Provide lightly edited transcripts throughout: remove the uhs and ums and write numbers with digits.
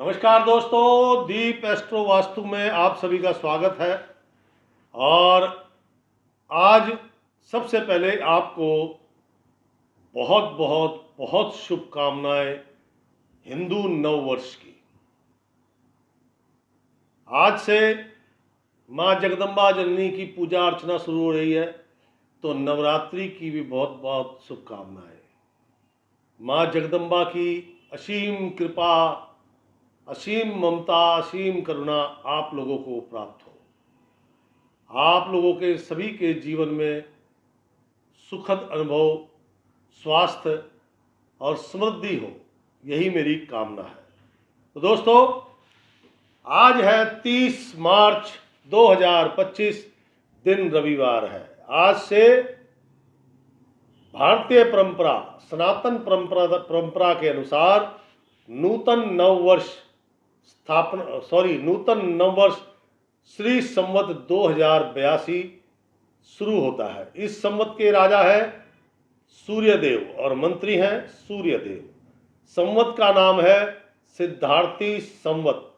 नमस्कार दोस्तों, दीप एस्ट्रो वास्तु में आप सभी का स्वागत है। और आज सबसे पहले आपको बहुत बहुत बहुत शुभकामनाएं हिंदू नव वर्ष की। आज से माँ जगदम्बा जननी की पूजा अर्चना शुरू हो रही है, तो नवरात्रि की भी बहुत बहुत शुभकामनाएं। माँ जगदम्बा की असीम कृपा, असीम ममता, असीम करुणा आप लोगों को प्राप्त हो। आप लोगों के सभी के जीवन में सुखद अनुभव, स्वास्थ्य और समृद्धि हो, यही मेरी कामना है। तो दोस्तों, आज है 30 मार्च 2025, दिन रविवार है। आज से भारतीय परंपरा, सनातन परंपरा के अनुसार नूतन नववर्ष श्री संवत 2082 शुरू होता है। इस संवत के राजा है सूर्यदेव और मंत्री हैं सूर्यदेव। संवत का नाम है सिद्धार्थी संवत।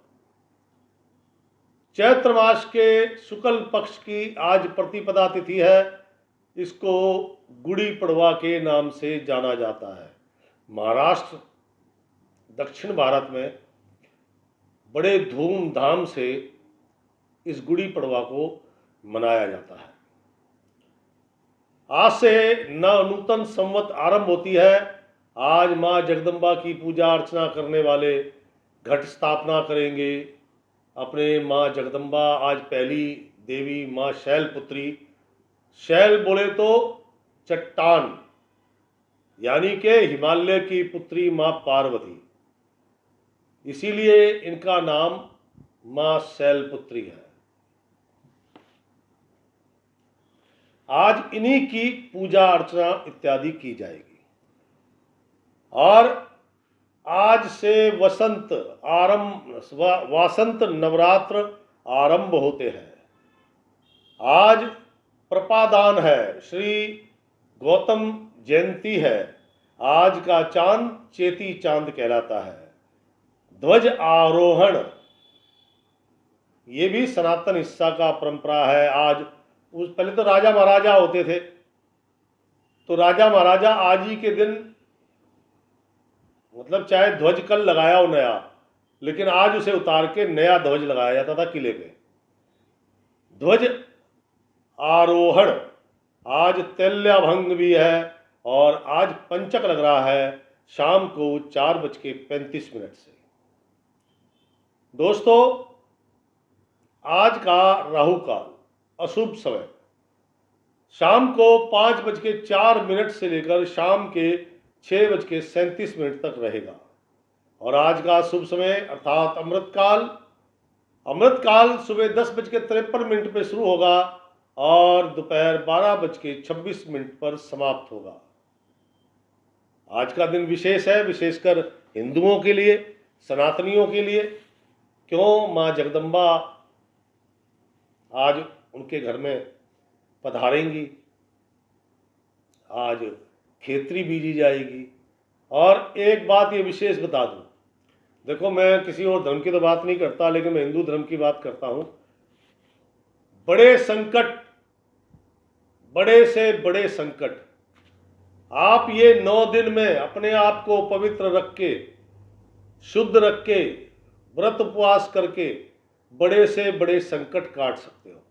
चैत्र मास के शुक्ल पक्ष की आज प्रतिपदा तिथि है। इसको गुड़ी पड़वा के नाम से जाना जाता है। महाराष्ट्र, दक्षिण भारत में बड़े धूमधाम से इस गुड़ी पड़वा को मनाया जाता है। आज से नूतन संवत आरंभ होती है। आज माँ जगदम्बा की पूजा अर्चना करने वाले घट स्थापना करेंगे। अपने माँ जगदम्बा, आज पहली देवी माँ शैलपुत्री। शैल बोले तो चट्टान, यानी के हिमालय की पुत्री माँ पार्वती, इसीलिए इनका नाम माँ शैलपुत्री है। आज इन्हीं की पूजा अर्चना इत्यादि की जाएगी। और आज से वासंत नवरात्र आरंभ होते हैं। आज प्रपादान है, श्री गौतम जयंती है। आज का चांद चेती चांद कहलाता है। ध्वज आरोहण, ये भी सनातन हिस्सा का परंपरा है। आज पहले तो राजा महाराजा होते थे, तो राजा महाराजा आज ही के दिन, मतलब चाहे ध्वज कल लगाया हो नया, लेकिन आज उसे उतार के नया ध्वज लगाया जाता था किले पे। ध्वज आरोहण, आज तैल्याभंग भी है और आज पंचक लग रहा है शाम को 4:35 से। दोस्तों, आज का राहु काल, अशुभ समय, शाम को 5:04 से लेकर शाम के 6:37 तक रहेगा। और आज का शुभ समय अर्थात अमृतकाल सुबह 10:53 पे शुरू होगा और दोपहर 12:26 पर समाप्त होगा। आज का दिन विशेष है, विशेषकर हिंदुओं के लिए, सनातनियों के लिए। क्यों? माँ जगदम्बा आज उनके घर में पधारेंगी। आज खेतरी बीजी जाएगी। और एक बात ये विशेष बता दूं, देखो, मैं किसी और धर्म की तो बात नहीं करता, लेकिन मैं हिंदू धर्म की बात करता हूं। बड़े संकट, बड़े से बड़े संकट, आप ये 9 दिन में अपने आप को पवित्र रख के, शुद्ध रख के, व्रत उपवास करके बड़े से बड़े संकट काट सकते हो।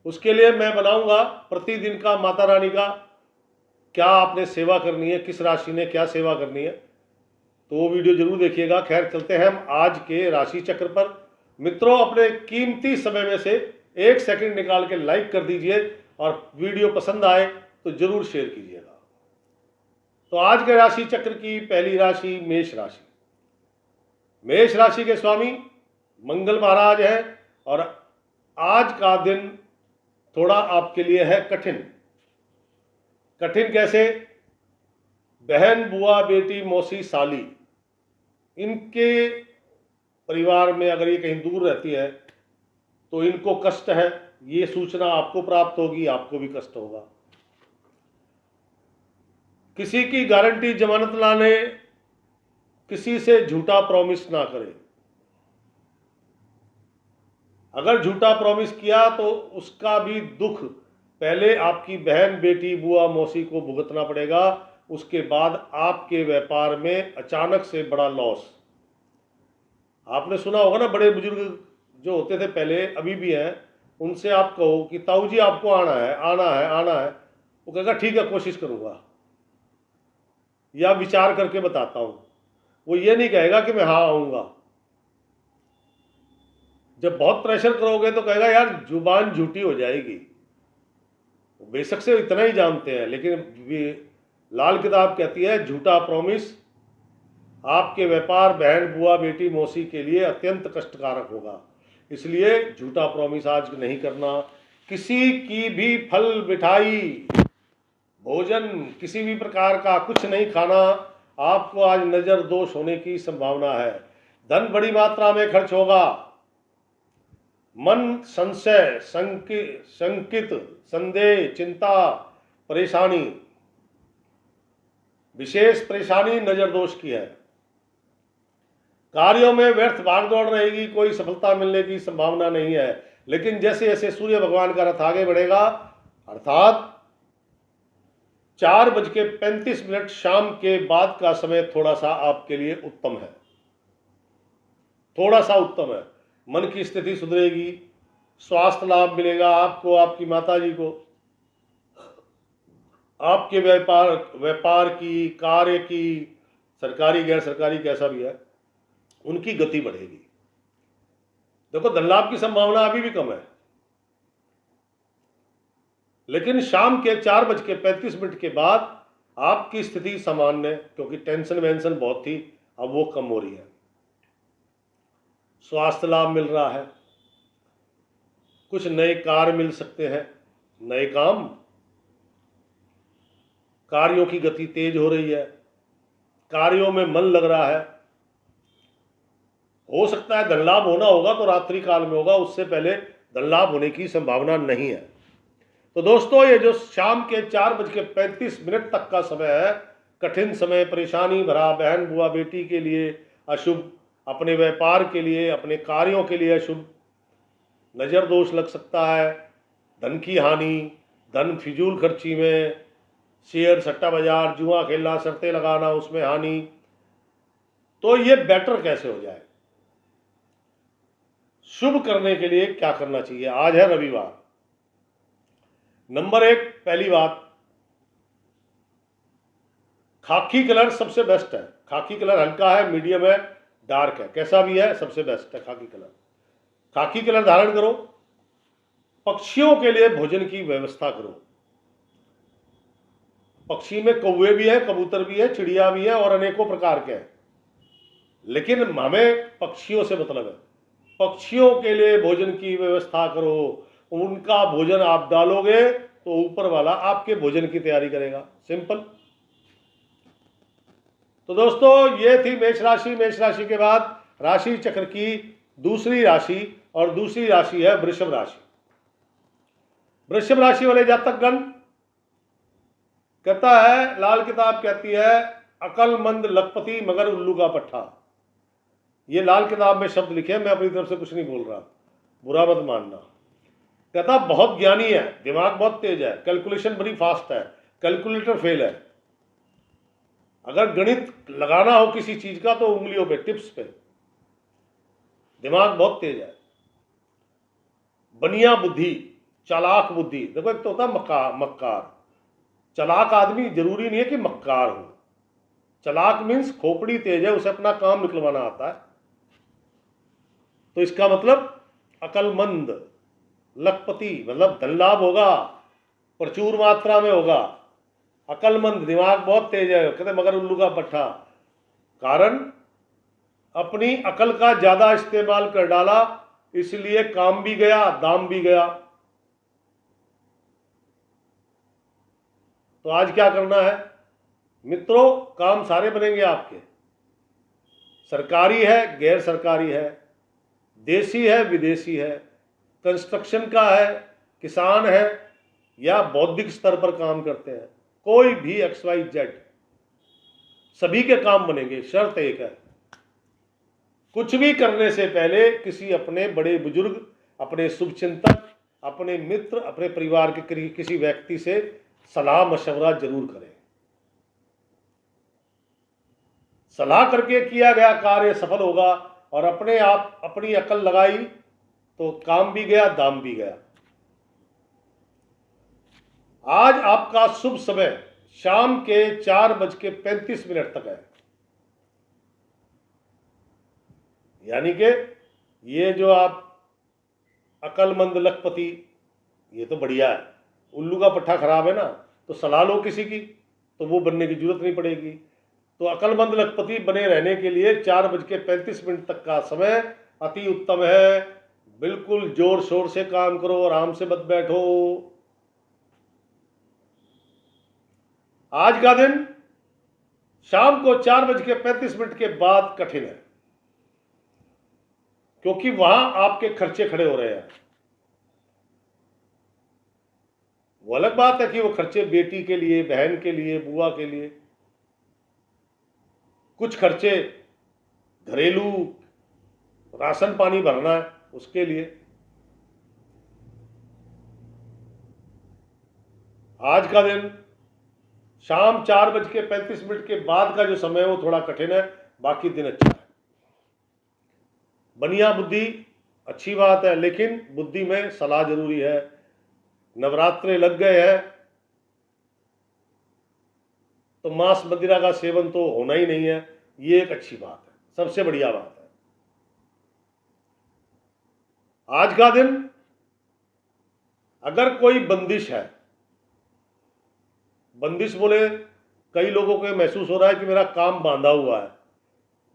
उसके लिए मैं बनाऊंगा प्रतिदिन का माता रानी का, क्या आपने सेवा करनी है, किस राशि ने क्या सेवा करनी है, तो वो वीडियो जरूर देखिएगा। खैर, चलते हैं हम आज के राशि चक्र पर। मित्रों, अपने कीमती समय में से 1 सेकंड निकाल के लाइक कर दीजिए और वीडियो पसंद आए तो जरूर शेयर कीजिएगा। तो आज के राशि चक्र की पहली राशि मेष राशि। मेष राशि के स्वामी मंगल महाराज हैं और आज का दिन थोड़ा आपके लिए है कठिन। कठिन कैसे? बहन, बुआ, बेटी, मौसी, साली, इनके परिवार में अगर ये कहीं दूर रहती है तो इनको कष्ट है। ये सूचना आपको प्राप्त होगी, आपको भी कष्ट होगा। किसी की गारंटी जमानत लाने किसी से झूठा प्रॉमिस ना करें। अगर झूठा प्रॉमिस किया तो उसका भी दुख पहले आपकी बहन, बेटी, बुआ, मौसी को भुगतना पड़ेगा। उसके बाद आपके व्यापार में अचानक से बड़ा लॉस। आपने सुना होगा ना, बड़े बुजुर्ग जो होते थे पहले, अभी भी हैं, उनसे आप कहो कि ताऊ जी आपको आना है, आना है, आना है, वो कहेगा ठीक है कोशिश करूंगा या विचार करके बताता हूं। वो ये नहीं कहेगा कि मैं हाँ आऊंगा। जब बहुत प्रेशर करोगे तो कहेगा यार जुबान झूठी हो जाएगी। बेशक से इतना ही जानते हैं, लेकिन लाल किताब कहती है झूठा प्रॉमिस आपके व्यापार, बहन, बुआ, बेटी, मौसी के लिए अत्यंत कष्टकारक होगा। इसलिए झूठा प्रॉमिस आज नहीं करना। किसी की भी फल, मिठाई, भोजन, किसी भी प्रकार का कुछ नहीं खाना। आपको आज नजर दोष होने की संभावना है। धन बड़ी मात्रा में खर्च होगा। मन संशय, संकित, संदेह, चिंता, परेशानी, विशेष परेशानी नजर दोष की है। कार्यों में व्यर्थ भागदौड़ रहेगी, कोई सफलता मिलने की संभावना नहीं है। लेकिन जैसे जैसे सूर्य भगवान का रथ आगे बढ़ेगा, अर्थात 4:35 शाम के बाद का समय थोड़ा सा आपके लिए उत्तम है, थोड़ा सा उत्तम है। मन की स्थिति सुधरेगी, स्वास्थ्य लाभ मिलेगा आपको, आपकी माताजी को, आपके व्यापार की, कार्य की, सरकारी गैर सरकारी कैसा भी है, उनकी गति बढ़ेगी। देखो धन लाभ की संभावना अभी भी कम है, लेकिन शाम के 4:35 के बाद आपकी स्थिति सामान्य, क्योंकि टेंशन वेंशन बहुत थी, अब वो कम हो रही है। स्वास्थ्य लाभ मिल रहा है, कुछ नए कार्य मिल सकते हैं, नए काम, कार्यों की गति तेज हो रही है, कार्यों में मन लग रहा है। हो सकता है धन लाभ होना होगा तो रात्रि काल में होगा, उससे पहले धन लाभ होने की संभावना नहीं है। तो दोस्तों ये जो शाम के 4:35 तक का समय है, कठिन समय, परेशानी भरा, बहन, बुआ, बेटी के लिए अशुभ, अपने व्यापार के लिए, अपने कार्यों के लिए अशुभ, नजर दोष लग सकता है, धन की हानि, धन फिजूल खर्ची में, शेयर, सट्टा बाजार, जुआ खेलना, शर्तें लगाना, उसमें हानि। तो ये बेटर कैसे हो जाए, शुभ करने के लिए क्या करना चाहिए? आज है रविवार। नंबर 1, पहली बात, खाकी कलर सबसे बेस्ट है। खाकी कलर हल्का है, मीडियम है, डार्क है, कैसा भी है, सबसे बेस्ट है खाकी कलर। खाकी कलर धारण करो। पक्षियों के लिए भोजन की व्यवस्था करो। पक्षी में कौवे भी है, कबूतर भी है, चिड़िया भी है और अनेकों प्रकार के हैं, लेकिन हमें पक्षियों से मतलब है। पक्षियों के लिए भोजन की व्यवस्था करो। उनका भोजन आप डालोगे तो ऊपर वाला आपके भोजन की तैयारी करेगा, सिंपल। तो दोस्तों ये थी मेष राशि। मेष राशि के बाद राशि चक्र की दूसरी राशि, और दूसरी राशि है वृषभ राशि। वृषभ राशि वाले जातकगण, कहता है लाल किताब कहती है अकलमंद लखपति मगर उल्लू का पट्टा। ये लाल किताब में शब्द लिखे, मैं अपनी तरफ से कुछ नहीं बोल रहा, बुरा मत मानना। कहता बहुत ज्ञानी है, दिमाग बहुत तेज है, कैलकुलेशन बड़ी फास्ट है, कैलकुलेटर फेल है। अगर गणित लगाना हो किसी चीज का तो उंगलियों पे, टिप्स पे। दिमाग बहुत तेज है, बनिया बुद्धि, चालाक बुद्धि। देखो एक तो होता है मक्कार। चालाक आदमी जरूरी नहीं है कि मक्कार हो। चालाक मीन्स खोपड़ी तेज है, उसे अपना काम निकलवाना आता है। तो इसका मतलब अकलमंद लखपति, मतलब धन लाभ होगा, प्रचुर मात्रा में होगा। अकलमंद, दिमाग बहुत तेज है, कहते मगर उल्लू का पट्टा। कारण अपनी अकल का ज्यादा इस्तेमाल कर डाला, इसलिए काम भी गया, दाम भी गया। तो आज क्या करना है मित्रों? काम सारे बनेंगे आपके। सरकारी है, गैर सरकारी है, देसी है, विदेशी है, कंस्ट्रक्शन का है, किसान है, या बौद्धिक स्तर पर काम करते हैं, कोई भी XYZ, सभी के काम बनेंगे। शर्त एक है, कुछ भी करने से पहले किसी अपने बड़े बुजुर्ग, अपने शुभचिंतक, अपने मित्र, अपने परिवार के किसी व्यक्ति से सलाह मशवरा जरूर करें। सलाह करके किया गया कार्य सफल होगा, और अपने आप अपनी अकल लगाई तो काम भी गया, दाम भी गया। आज आपका शुभ समय शाम के 4:35 तक है। यानी कि ये जो आप अकलमंद लखपति, ये तो बढ़िया है। उल्लू का पट्टा खराब है ना, तो सलाह लो किसी की, तो वो बनने की जरूरत नहीं पड़ेगी। तो अकलमंद लखपति बने रहने के लिए 4:35 तक का समय अति उत्तम है। बिल्कुल जोर शोर से काम करो, आराम से मत बैठो। आज का दिन शाम को 4:35 के बाद कठिन है, क्योंकि वहां आपके खर्चे खड़े हो रहे हैं। वो अलग बात है कि वो खर्चे बेटी के लिए, बहन के लिए, बुआ के लिए, कुछ खर्चे घरेलू राशन पानी भरना है उसके लिए। आज का दिन शाम 4:35 के बाद का जो समय है वो थोड़ा कठिन है, बाकी दिन अच्छा है। बनिया बुद्धि अच्छी बात है, लेकिन बुद्धि में सलाह जरूरी है। नवरात्रे लग गए हैं तो मांस मदिरा का सेवन तो होना ही नहीं है, ये एक अच्छी बात है, सबसे बढ़िया बात है। आज का दिन अगर कोई बंदिश है, बंदिश बोले, कई लोगों को महसूस हो रहा है कि मेरा काम बांधा हुआ है,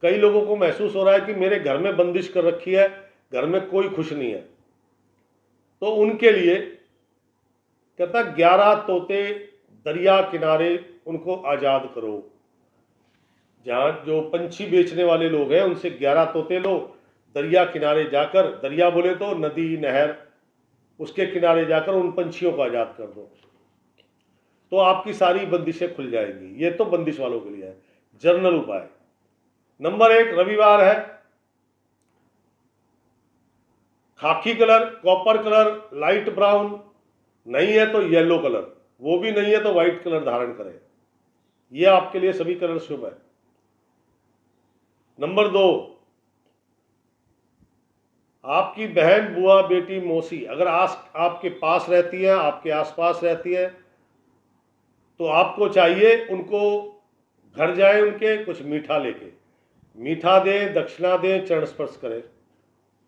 कई लोगों को महसूस हो रहा है कि मेरे घर में बंदिश कर रखी है, घर में कोई खुश नहीं है, तो उनके लिए कहता 11 तोते दरिया किनारे उनको आज़ाद करो। जहाँ जो पंछी बेचने वाले लोग हैं उनसे 11 तोते लो, दरिया किनारे जाकर, दरिया बोले तो नदी नहर, उसके किनारे जाकर उन पंछियों को आज़ाद कर दो, तो आपकी सारी बंदिशें खुल जाएंगी। ये तो बंदिश वालों के लिए है, जनरल उपाय। नंबर 1, रविवार है, खाकी colour, copper colour, light brown, नहीं है तो येलो कलर, वो भी नहीं है तो व्हाइट कलर धारण करें। यह आपके लिए सभी कलर शुभ है। नंबर 2, आपकी बहन, बुआ, बेटी, मौसी अगर आपके पास रहती है, आपके आसपास रहती है, तो आपको चाहिए उनको घर जाए, उनके कुछ मीठा लेके, मीठा दें, दक्षिणा दें, चरण स्पर्श करें।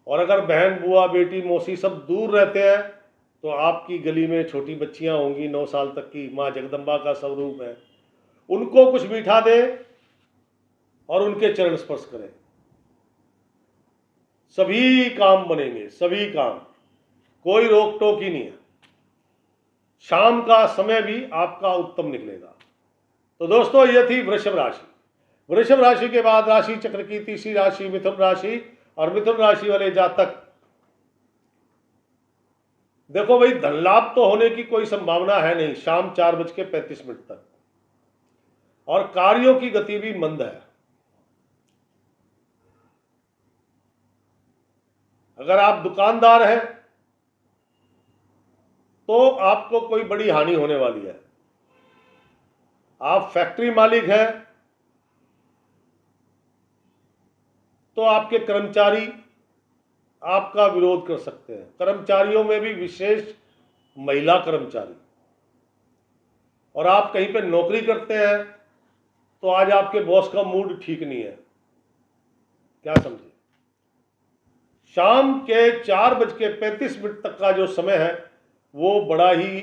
और अगर बहन, बुआ, बेटी, मौसी सब दूर रहते हैं तो आपकी गली में छोटी बच्चियां होंगी 9 साल तक की, माँ जगदम्बा का स्वरूप है, उनको कुछ मीठा दें और उनके चरण स्पर्श करें। सभी काम बनेंगे, सभी काम, कोई रोक टोक ही नहीं है। शाम का समय भी आपका उत्तम निकलेगा। तो दोस्तों, ये थी वृषभ राशि। वृषभ राशि के बाद राशि चक्र की तीसरी राशि मिथुन राशि, और मिथुन राशि वाले जातक, देखो भाई, धन लाभ तो होने की कोई संभावना है नहीं शाम 4:35 तक, और कार्यों की गति भी मंद है। अगर आप दुकानदार हैं तो आपको कोई बड़ी हानि होने वाली है। आप फैक्ट्री मालिक हैं तो आपके कर्मचारी आपका विरोध कर सकते हैं। कर्मचारियों में भी विशेष महिला कर्मचारी, और आप कहीं पे नौकरी करते हैं तो आज आपके बॉस का मूड ठीक नहीं है, क्या समझे। शाम के 4:35 तक का जो समय है वो बड़ा ही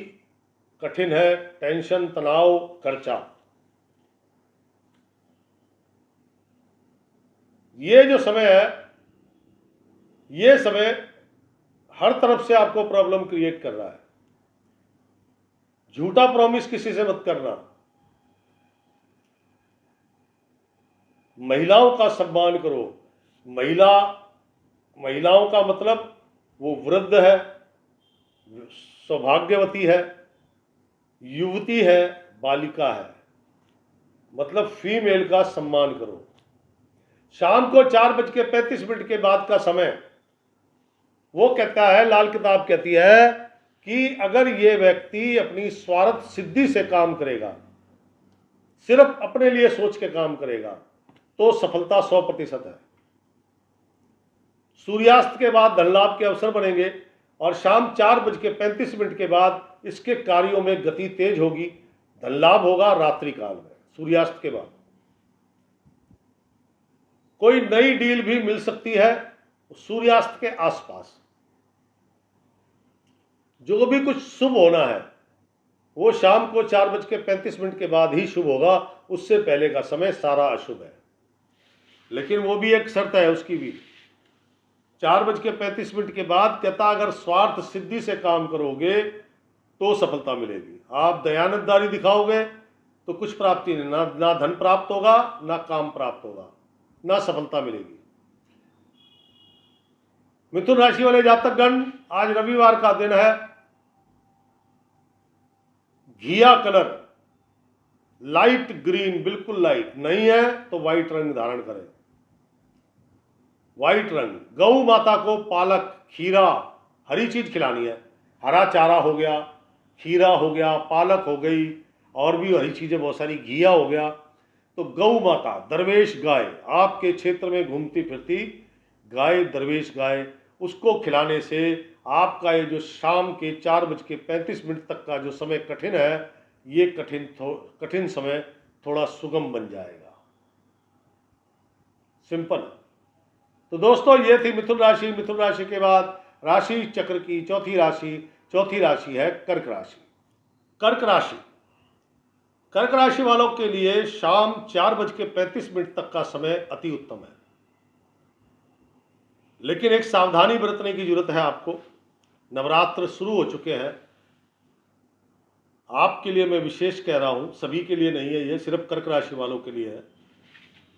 कठिन है। टेंशन, तनाव, खर्चा, ये जो समय है, ये समय हर तरफ से आपको प्रॉब्लम क्रिएट कर रहा है। झूठा प्रॉमिस किसी से मत करना। महिलाओं का सम्मान करो। महिलाओं का मतलब वो वृद्ध है, सौभाग्यवती है, युवती है, बालिका है, मतलब फीमेल का सम्मान करो। शाम को 4:35 के बाद का समय, वो कहता है, लाल किताब कहती है कि अगर ये व्यक्ति अपनी स्वार्थ सिद्धि से काम करेगा, सिर्फ अपने लिए सोच के काम करेगा, तो सफलता 100% है। सूर्यास्त के बाद धन लाभ के अवसर बनेंगे और शाम 4:35 के बाद इसके कार्यों में गति तेज होगी। धन लाभ होगा रात्रि काल में, सूर्यास्त के बाद। कोई नई डील भी मिल सकती है सूर्यास्त के आसपास। जो भी कुछ शुभ होना है वो शाम को 4:35 के बाद ही शुभ होगा, उससे पहले का समय सारा अशुभ है। लेकिन वो भी एक शर्त है उसकी भी, 4:35 के बाद कहता अगर स्वार्थ सिद्धि से काम करोगे तो सफलता मिलेगी। आप दयानतदारी दिखाओगे तो कुछ प्राप्ति नहीं, ना धन प्राप्त होगा, ना काम प्राप्त होगा, ना सफलता मिलेगी। मिथुन राशि वाले जातकगण, आज रविवार का दिन है। घिया कलर, लाइट ग्रीन, बिल्कुल लाइट नहीं है तो व्हाइट रंग धारण करें। व्हाइट रंग, गौ माता को पालक, खीरा, हरी चीज खिलानी है। हरा चारा हो गया, खीरा हो गया, पालक हो गई, और भी हरी चीजें बहुत सारी, घिया हो गया। तो गौ माता, दरवेश गाय, आपके क्षेत्र में घूमती फिरती गाय, दरवेश गाय, उसको खिलाने से आपका ये जो शाम के 4:35 तक का जो समय कठिन है, ये कठिन समय थोड़ा सुगम बन जाएगा। सिंपल। तो दोस्तों, ये थी मिथुन राशि। मिथुन राशि के बाद राशि चक्र की चौथी राशि है कर्क राशि। कर्क राशि, कर्क राशि वालों के लिए शाम 4:35 तक का समय अति उत्तम है। लेकिन एक सावधानी बरतने की जरूरत है आपको। नवरात्र शुरू हो चुके हैं। आपके लिए मैं विशेष कह रहा हूं, सभी के लिए नहीं है, ये सिर्फ कर्क राशि वालों के लिए है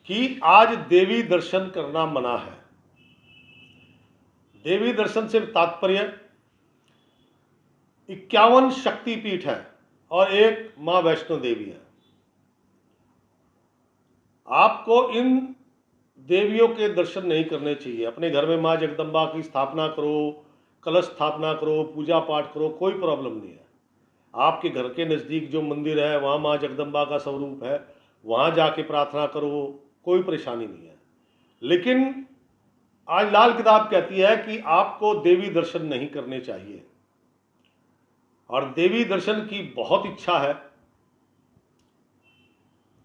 कि आज देवी दर्शन करना मना है। देवी दर्शन से तात्पर्य 51 शक्तिपीठ है और एक मां वैष्णो देवी है। आपको इन देवियों के दर्शन नहीं करने चाहिए। अपने घर में मां जगदम्बा की स्थापना करो, कलश स्थापना करो, पूजा पाठ करो, कोई प्रॉब्लम नहीं है। आपके घर के नज़दीक जो मंदिर है वहाँ मां जगदम्बा का स्वरूप है, वहाँ जाके प्रार्थना करो, कोई परेशानी नहीं है। लेकिन आज लाल किताब कहती है कि आपको देवी दर्शन नहीं करने चाहिए। और देवी दर्शन की बहुत इच्छा है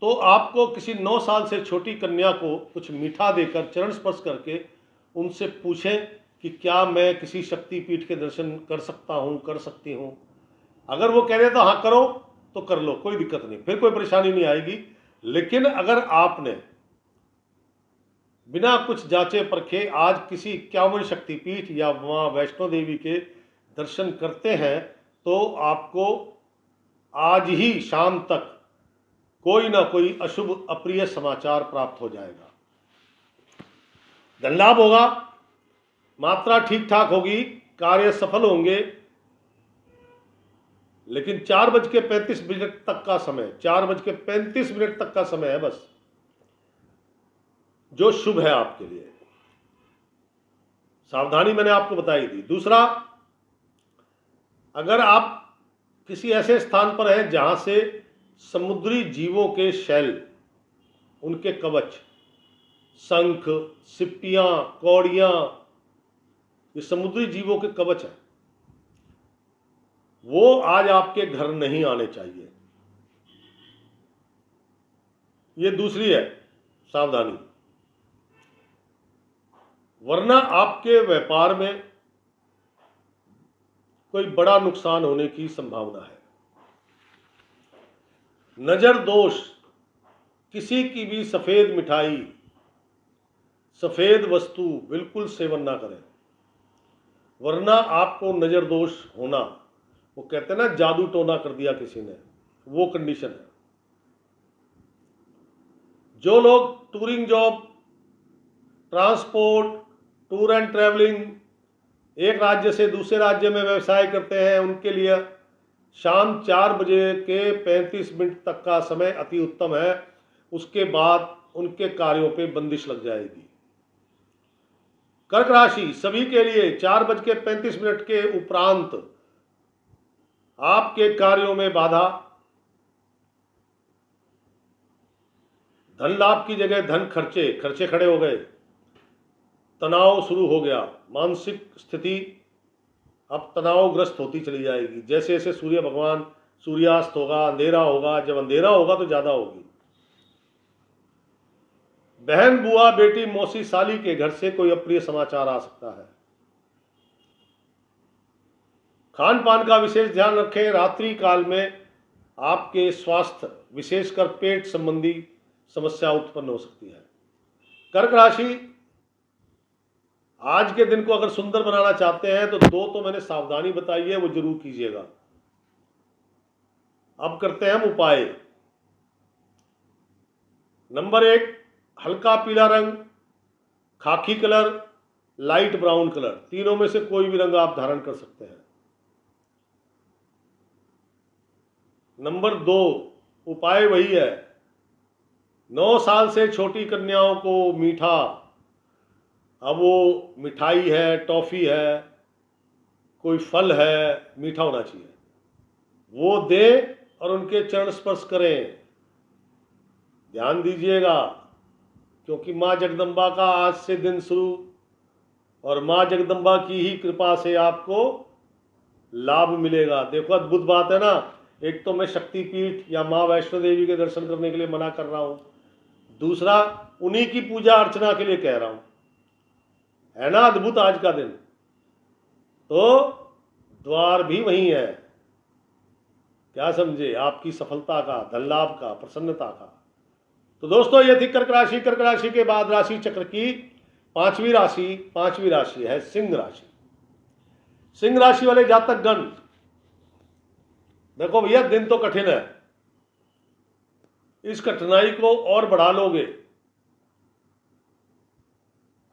तो आपको किसी 9 साल से छोटी कन्या को कुछ मीठा देकर, चरण स्पर्श करके उनसे पूछें कि क्या मैं किसी शक्तिपीठ के दर्शन कर सकता हूँ, कर सकती हूँ। अगर वो कह रहे तो हाँ करो तो कर लो, कोई दिक्कत नहीं, फिर कोई परेशानी नहीं आएगी। लेकिन अगर आपने बिना कुछ जांचे परखे आज किसी 51 शक्तिपीठ या मां वैष्णो देवी के दर्शन करते हैं तो आपको आज ही शाम तक कोई ना कोई अशुभ अप्रिय समाचार प्राप्त हो जाएगा। धन लाभ होगा, मात्रा ठीक ठाक होगी, कार्य सफल होंगे। लेकिन 4:35 तक का समय, 4:35 तक का समय है बस जो शुभ है आपके लिए। सावधानी मैंने आपको बताई थी। दूसरा, अगर आप किसी ऐसे स्थान पर हैं जहां से समुद्री जीवों के शैल, उनके कवच, शंख, सिप्पियां, कौड़ियां, ये समुद्री जीवों के कवच हैं, वो आज आपके घर नहीं आने चाहिए। ये दूसरी है सावधानी। वरना आपके व्यापार में कोई बड़ा नुकसान होने की संभावना है। नजर दोष, किसी की भी सफेद मिठाई, सफेद वस्तु बिल्कुल सेवन ना करें, वरना आपको नजर दोष होना, वो कहते हैं ना जादू टोना कर दिया किसी ने, वो कंडीशन है। जो लोग touring job, transport, tour and travelling, एक राज्य से दूसरे राज्य में व्यवसाय करते हैं, उनके लिए शाम 4:35 तक का समय अति उत्तम है। उसके बाद उनके कार्यों पे बंदिश लग जाएगी। कर्क राशि, सभी के लिए 4:35 के उपरांत आपके कार्यों में बाधा, धन लाभ की जगह धन खर्चे खड़े हो गए, तनाव शुरू हो गया, मानसिक स्थिति अब तनावग्रस्त होती चली जाएगी। जैसे जैसे सूर्य भगवान सूर्यास्त होगा, अंधेरा होगा, जब अंधेरा होगा तो ज्यादा होगी। बहन, बुआ, बेटी, मौसी, साली के घर से कोई अप्रिय समाचार आ सकता है। खान पान का विशेष ध्यान रखें। रात्रि काल में आपके स्वास्थ्य, विशेषकर पेट संबंधी समस्या उत्पन्न हो सकती है। कर्क राशि, आज के दिन को अगर सुंदर बनाना चाहते हैं तो दो तो मैंने सावधानी बताई है, वो जरूर कीजिएगा। अब करते हैं हम उपाय। नंबर 1, हल्का पीला रंग, खाकी कलर, लाइट ब्राउन कलर, तीनों में से कोई भी रंग आप धारण कर सकते हैं। नंबर 2, उपाय वही है। 9 साल से छोटी कन्याओं को मीठा, अब वो मिठाई है, टॉफी है, कोई फल है, मीठा होना चाहिए, वो दे और उनके चरण स्पर्श करें। ध्यान दीजिएगा, क्योंकि माँ जगदम्बा का आज से दिन शुरू, और माँ जगदम्बा की ही कृपा से आपको लाभ मिलेगा। देखो अद्भुत बात है ना। एक तो मैं शक्तिपीठ या माँ वैष्णो देवी के दर्शन करने के लिए मना कर रहा हूँ, दूसरा उन्हीं की पूजा अर्चना के लिए कह रहा हूँ। है ना अद्भुत आज का दिन। तो द्वार भी वही है, क्या समझे, आपकी सफलता का, धन लाभ का, प्रसन्नता का। तो दोस्तों ये थी कर्क राशि। कर्क राशि के बाद राशि चक्र की पांचवी राशि है सिंह राशि। सिंह राशि वाले जातक गण, देखो भैया दिन तो कठिन है, इस कठिनाई को और बढ़ा लोगे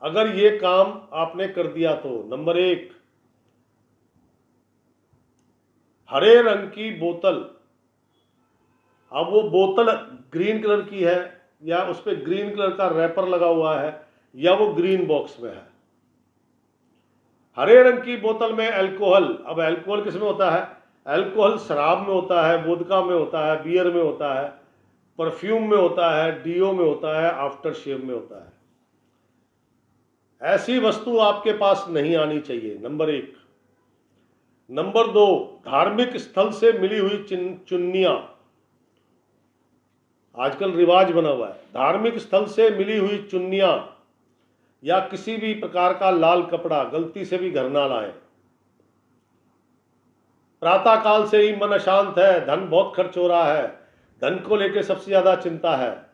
अगर ये काम आपने कर दिया तो। नंबर 1, हरे रंग की बोतल, अब वो बोतल ग्रीन कलर की है या उस पर ग्रीन कलर का रैपर लगा हुआ है या वो ग्रीन बॉक्स में है। हरे रंग की बोतल में अल्कोहल, अब अल्कोहल किस में होता है? अल्कोहल शराब में होता है, वोदका में होता है, बियर में होता है, परफ्यूम में होता है, डीओ में होता है, आफ्टर शेव में होता है। ऐसी वस्तु आपके पास नहीं आनी चाहिए, नंबर 1। नंबर 2, धार्मिक स्थल से मिली हुई चुन्नियां, आजकल रिवाज बना हुआ है, धार्मिक स्थल से मिली हुई चुन्नियां या किसी भी प्रकार का लाल कपड़ा गलती से भी घर ना लाएं। प्रातः काल से ही मन अशांत है, धन बहुत खर्च हो रहा है, धन को लेकर सबसे ज्यादा चिंता है,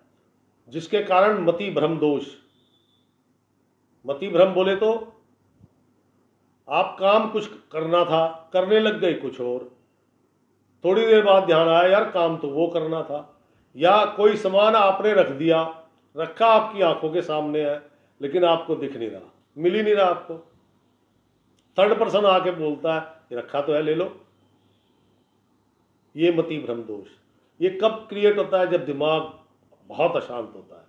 जिसके कारण मति भ्रम दोष। मति भ्रम बोले तो आप काम कुछ करना था, करने लग गए कुछ और, थोड़ी देर बाद ध्यान आया यार काम तो वो करना था, या कोई सामान आपने रख दिया, रखा आपकी आंखों के सामने है लेकिन आपको दिख नहीं रहा, मिल ही नहीं रहा आपको, थर्ड पर्सन आके बोलता है ये रखा तो है ले लो। ये मति भ्रम दोष, ये कब क्रिएट होता है? जब दिमाग बहुत अशांत होता है।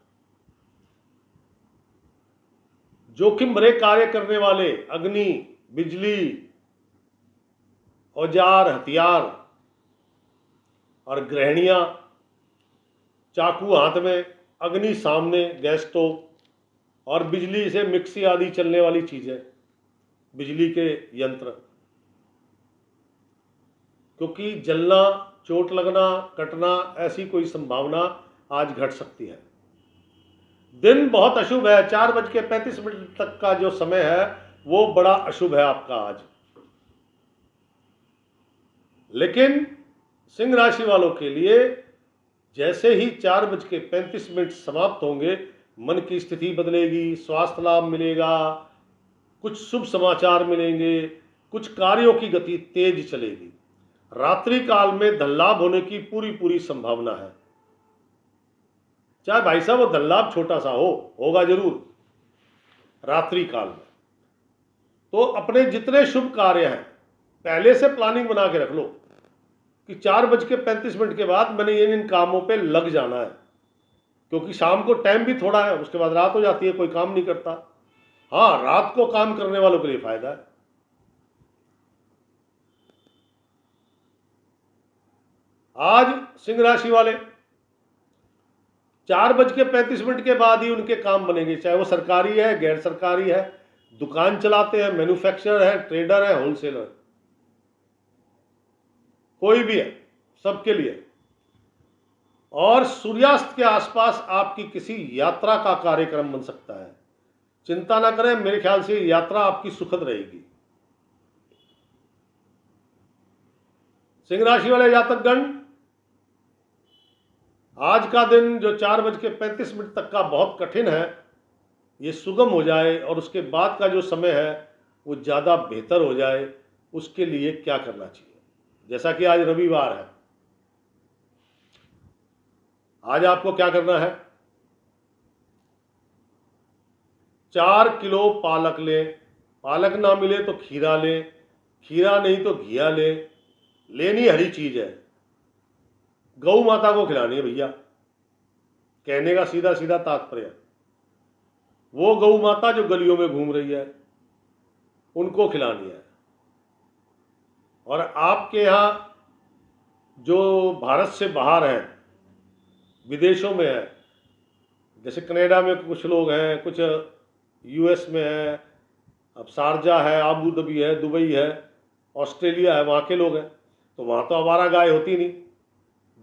जोखिम भरे कार्य करने वाले, अग्नि, बिजली, औजार, हथियार और गृहणियां, चाकू हाथ में, अग्नि सामने, गैस स्टोव और बिजली से मिक्सी आदि चलने वाली चीजें, बिजली के यंत्र, क्योंकि जलना, चोट लगना, कटना ऐसी कोई संभावना आज घट सकती है। दिन बहुत अशुभ है, 4:35 तक का जो समय है वो बड़ा अशुभ है आपका आज। लेकिन सिंह राशि वालों के लिए जैसे ही 4:35 समाप्त होंगे, मन की स्थिति बदलेगी, स्वास्थ्य लाभ मिलेगा, कुछ शुभ समाचार मिलेंगे, कुछ कार्यों की गति तेज चलेगी। रात्रि काल में धन लाभ होने की पूरी संभावना है। चाहे भाई साहब वो धन लाभ छोटा सा होगा जरूर रात्रि काल में। तो अपने जितने शुभ कार्य हैं पहले से प्लानिंग बना के रख लो कि 4:35 के बाद मैंने इन कामों पे लग जाना है। क्योंकि शाम को टाइम भी थोड़ा है, उसके बाद रात हो जाती है, कोई काम नहीं करता। हाँ, रात को काम करने वालों के लिए फायदा है। आज सिंह राशि वाले 4:35 के बाद ही उनके काम बनेंगे, चाहे वो सरकारी है, गैर सरकारी है, दुकान चलाते हैं, मैन्युफैक्चरर है, ट्रेडर है, होलसेलर, कोई भी है, सबके लिए। और सूर्यास्त के आसपास आपकी किसी यात्रा का कार्यक्रम बन सकता है। चिंता ना करें, मेरे ख्याल से यात्रा आपकी सुखद रहेगी। सिंह राशि वाले जातकगण, आज का दिन जो 4:35 तक का बहुत कठिन है, ये सुगम हो जाए और उसके बाद का जो समय है वो ज़्यादा बेहतर हो जाए, उसके लिए क्या करना चाहिए। जैसा कि आज रविवार है, आज आपको क्या करना है, 4 किलो पालक लें, पालक ना मिले तो खीरा लें, खीरा नहीं तो घिया लें, लेनी हरी चीज है, गौ माता को खिलानी है भैया। कहने का सीधा सीधा तात्पर्य, वो गौ माता जो गलियों में घूम रही है उनको खिलानी है। और आपके यहाँ जो भारत से बाहर हैं, विदेशों में है, जैसे कनाडा में कुछ लोग हैं, कुछ यूएस में है, अब शारजा है, आबू धाबी है, दुबई है, ऑस्ट्रेलिया है, वहाँ के लोग हैं, तो वहाँ तो आवारा गाय होती नहीं,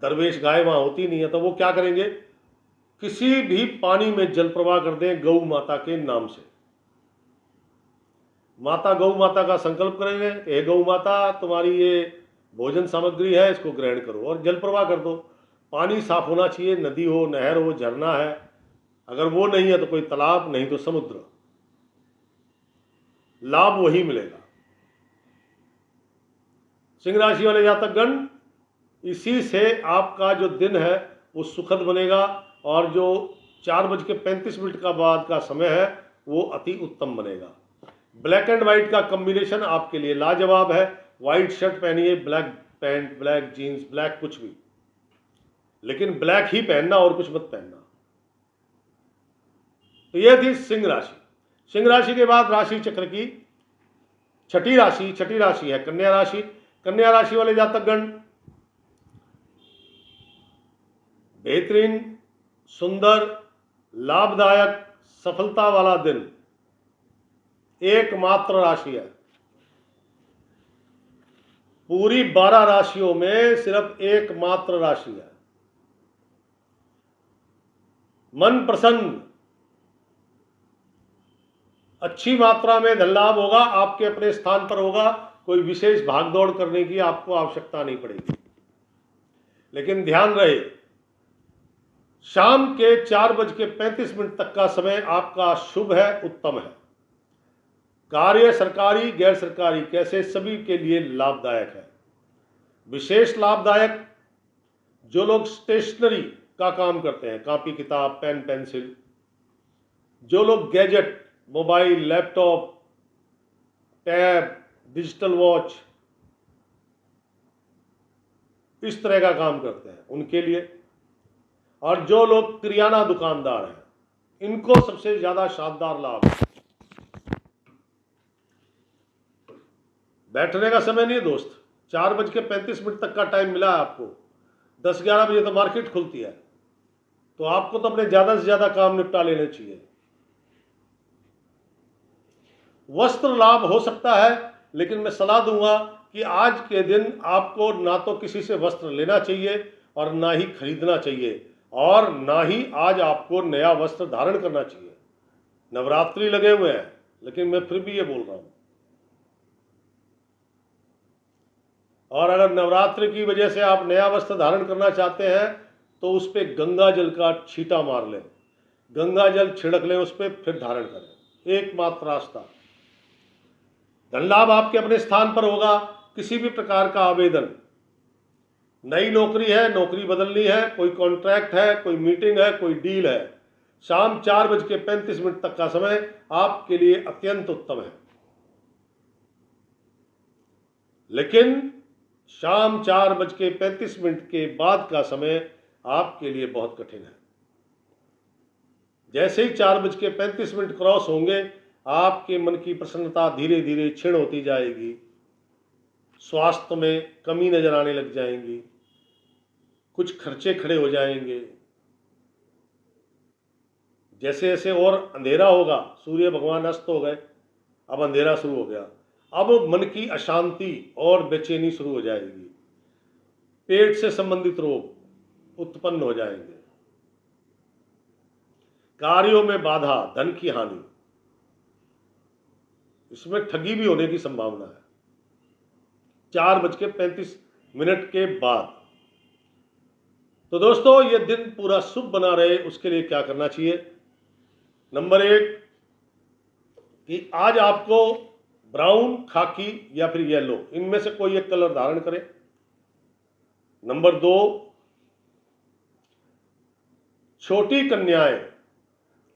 दरवेश गाय वहाँ होती नहीं है, तो वो क्या करेंगे, किसी भी पानी में जल प्रवाह कर दें गौ माता के नाम से। माता गौ माता का संकल्प करेंगे कि हे गौ माता, तुम्हारी ये भोजन सामग्री है, इसको ग्रहण करो, और जल प्रवाह कर दो। पानी साफ होना चाहिए, नदी हो, नहर हो, झरना है, अगर वो नहीं है तो कोई तालाब, नहीं तो समुद्र, लाभ वही मिलेगा। सिंह राशि वाले जातकगण, इसी से आपका जो दिन है वो सुखद बनेगा, और जो 4:35 का बाद का समय है वो अति उत्तम बनेगा। ब्लैक एंड व्हाइट का कॉम्बिनेशन आपके लिए लाजवाब है। व्हाइट शर्ट पहनिए, black pant, black jeans, black कुछ भी, लेकिन ब्लैक ही पहनना और कुछ मत पहनना। तो यह थी सिंह राशि। सिंह राशि के बाद राशि चक्र की छठी राशि है कन्या राशि। कन्या राशि वाले जातकगण, बेहतरीन, सुंदर, लाभदायक, सफलता वाला दिन, एकमात्र राशि है। पूरी 12 राशियों में सिर्फ एकमात्र राशि है। मन प्रसन्न, अच्छी मात्रा में धन लाभ होगा, आपके अपने स्थान पर होगा, कोई विशेष भागदौड़ करने की आपको आवश्यकता नहीं पड़ेगी। लेकिन ध्यान रहे, शाम के 4:35 तक का समय आपका शुभ है, उत्तम है। कार्य सरकारी गैर सरकारी कैसे सभी के लिए लाभदायक है। विशेष लाभदायक जो लोग स्टेशनरी का काम करते हैं, कॉपी किताब, पेन पेंसिल, जो लोग gadget, mobile, laptop, tab, digital watch, इस तरह का काम करते हैं उनके लिए, और जो लोग किराना दुकानदार हैं, इनको सबसे ज्यादा शानदार लाभ है। बैठने का समय नहीं है दोस्त, 4:35 तक का टाइम मिला है आपको। 10-11 बजे तो मार्केट खुलती है, तो आपको तो अपने ज्यादा से ज्यादा काम निपटा लेने चाहिए। वस्त्र लाभ हो सकता है, लेकिन मैं सलाह दूंगा कि आज के दिन आपको ना तो किसी से वस्त्र लेना चाहिए और ना ही खरीदना चाहिए, और ना ही आज आपको नया वस्त्र धारण करना चाहिए। नवरात्रि लगे हुए हैं, लेकिन मैं फिर भी ये बोल रहा हूं, और अगर नवरात्रि की वजह से आप नया वस्त्र धारण करना चाहते हैं तो उस पर गंगा जल का छींटा मार लें, गंगा जल छिड़क लें उस पर, फिर धारण करें, एकमात्र रास्ता। धन लाभ आपके अपने स्थान पर होगा। किसी भी प्रकार का आवेदन, नई नौकरी है, नौकरी बदलनी है, कोई कॉन्ट्रैक्ट है, कोई मीटिंग है, कोई डील है, शाम 4:35 तक का समय आपके लिए अत्यंत उत्तम है। लेकिन शाम 4:35 के बाद का समय आपके लिए बहुत कठिन है। जैसे ही 4:35 क्रॉस होंगे आपके मन की प्रसन्नता धीरे धीरे क्षीण होती जाएगी, स्वास्थ्य में कमी नजर आने लग जाएंगी, कुछ खर्चे खड़े हो जाएंगे। जैसे जैसे और अंधेरा होगा, सूर्य भगवान अस्त हो गए, अब अंधेरा शुरू हो गया, अब मन की अशांति और बेचैनी शुरू हो जाएगी, पेट से संबंधित रोग उत्पन्न हो जाएंगे, कार्यों में बाधा, धन की हानि, इसमें ठगी भी होने की संभावना है 4:35 के बाद। तो दोस्तों, यह दिन पूरा शुभ बना रहे उसके लिए क्या करना चाहिए? नंबर 1 कि आज आपको ब्राउन, खाकी या फिर येलो, इनमें से कोई एक कलर धारण करें। नंबर 2, छोटी कन्याएं,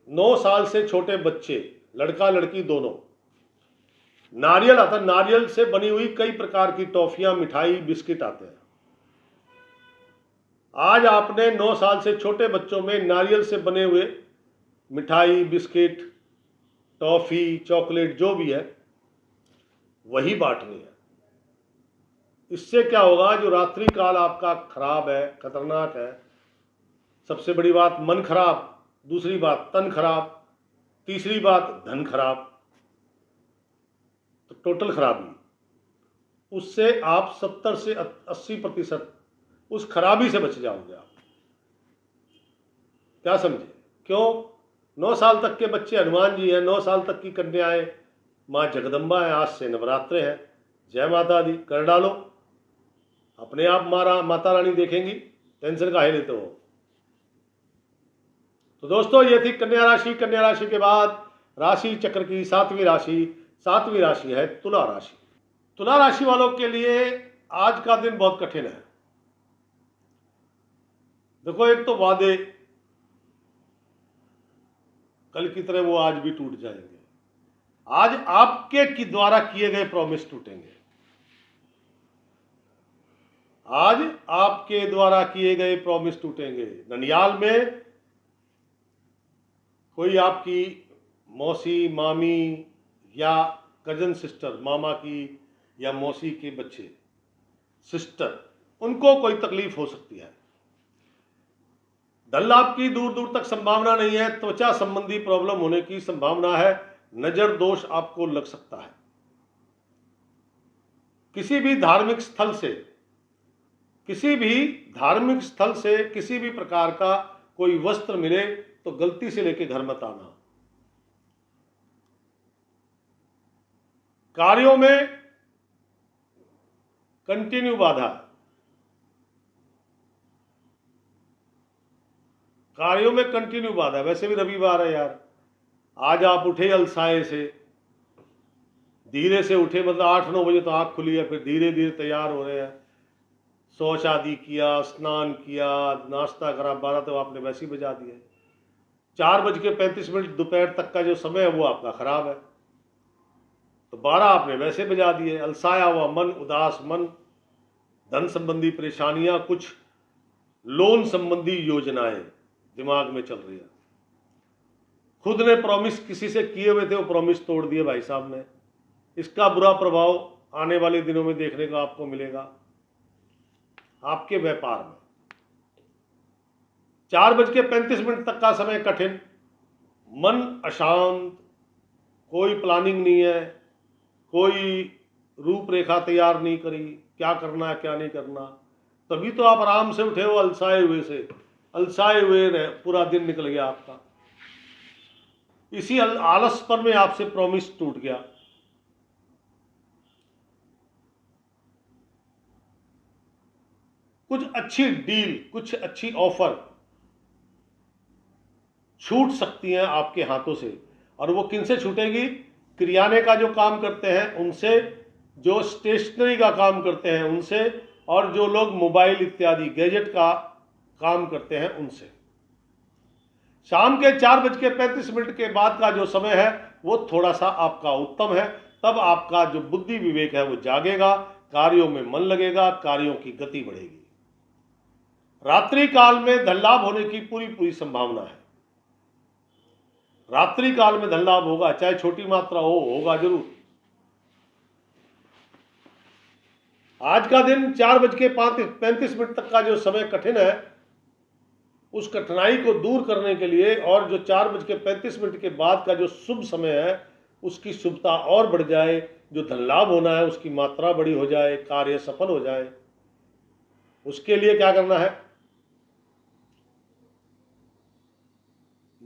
9 साल से छोटे बच्चे, लड़का लड़की दोनों, नारियल आता, नारियल से बनी हुई कई प्रकार की टॉफियां, मिठाई, बिस्किट आते हैं। आज आपने 9 साल से छोटे बच्चों में नारियल से बने हुए मिठाई, बिस्किट, टॉफी, चॉकलेट जो भी है वही बांटनी है। इससे क्या होगा? जो रात्रि काल आपका खराब है, खतरनाक है, सबसे बड़ी बात मन खराब, दूसरी बात तन खराब, तीसरी बात धन खराब, तो टोटल खराबी, उससे आप 70 से 80% उस खराबी से बच जाओगे आप। क्या समझे? क्यों? 9 साल तक के बच्चे हनुमान जी हैं, 9 साल तक की कन्याएं माँ जगदम्बा है, आज से नवरात्रे हैं, जय माता दी कर डालो, अपने आप माता रानी देखेंगी, टेंशन काहे लेते हो? तो दोस्तों, ये थी कन्या राशि। कन्या राशि के बाद राशि चक्र की 7वीं राशि है तुला राशि। तुला राशि वालों के लिए आज का दिन बहुत कठिन है। देखो, एक तो वादे कल की तरह वो आज भी टूट जाएंगे। आज आपके द्वारा किए गए प्रॉमिस टूटेंगे। आज आपके द्वारा किए गए प्रॉमिस टूटेंगे। ननियाल में कोई आपकी मौसी, मामी या कजन सिस्टर, मामा की या मौसी के बच्चे, सिस्टर, उनको कोई तकलीफ हो सकती है। धन लाभ की दूर दूर तक संभावना नहीं है। त्वचा संबंधी प्रॉब्लम होने की संभावना है। नजर दोष आपको लग सकता है। किसी भी धार्मिक स्थल से किसी भी प्रकार का कोई वस्त्र मिले तो गलती से लेके घर मत आना। कार्यों में कंटिन्यू बाधा, वैसे भी रविवार है यार। आज आप उठे अलसाए से, धीरे से उठे, मतलब 8-9 बजे तो आँख खुली है, फिर धीरे धीरे तैयार हो रहे हैं, शौच आदि किया, स्नान किया, नाश्ता करा, 12 तो आपने वैसे ही बजा दिए। 4:35 दोपहर तक का जो समय है वो आपका खराब है, तो 12 आपने वैसे बजा दिए। अलसाया हुआ मन, उदास मन, धन संबंधी परेशानियां, कुछ लोन संबंधी योजनाएं दिमाग में चल रही है। खुद ने प्रॉमिस किसी से किए हुए थे, वो प्रॉमिस तोड़ दिए भाई साहब ने। इसका बुरा प्रभाव आने वाले दिनों में देखने को आपको मिलेगा आपके व्यापार में। 4:35 तक का समय कठिन, मन अशांत, कोई प्लानिंग नहीं है, कोई रूपरेखा तैयार नहीं करी, क्या करना है क्या नहीं करना। तभी तो आप आराम से उठे हो, अलसाए हुए रहे, पूरा दिन निकल गया आपका। इसी आलसपन में आपसे प्रॉमिस टूट गया। कुछ अच्छी डील, कुछ अच्छी ऑफर छूट सकती हैं आपके हाथों से, और वो किनसे छूटेगी? किराने का जो काम करते हैं उनसे, जो स्टेशनरी का काम करते हैं उनसे, और जो लोग मोबाइल इत्यादि गैजेट का काम करते हैं उनसे। शाम के 4:35 के बाद का जो समय है वो थोड़ा सा आपका उत्तम है। तब आपका जो बुद्धि विवेक है वो जागेगा, कार्यों में मन लगेगा, कार्यों की गति बढ़ेगी। रात्रि काल में धन लाभ होने की पूरी संभावना है। रात्रि काल में धन लाभ होगा, चाहे छोटी मात्रा होगा जरूर। आज का दिन 4:35 तक का जो समय कठिन है, उस कठिनाई को दूर करने के लिए और जो 4:35 के बाद का जो शुभ समय है उसकी शुभता और बढ़ जाए, जो धन लाभ होना है उसकी मात्रा बड़ी हो जाए, कार्य सफल हो जाए, उसके लिए क्या करना है?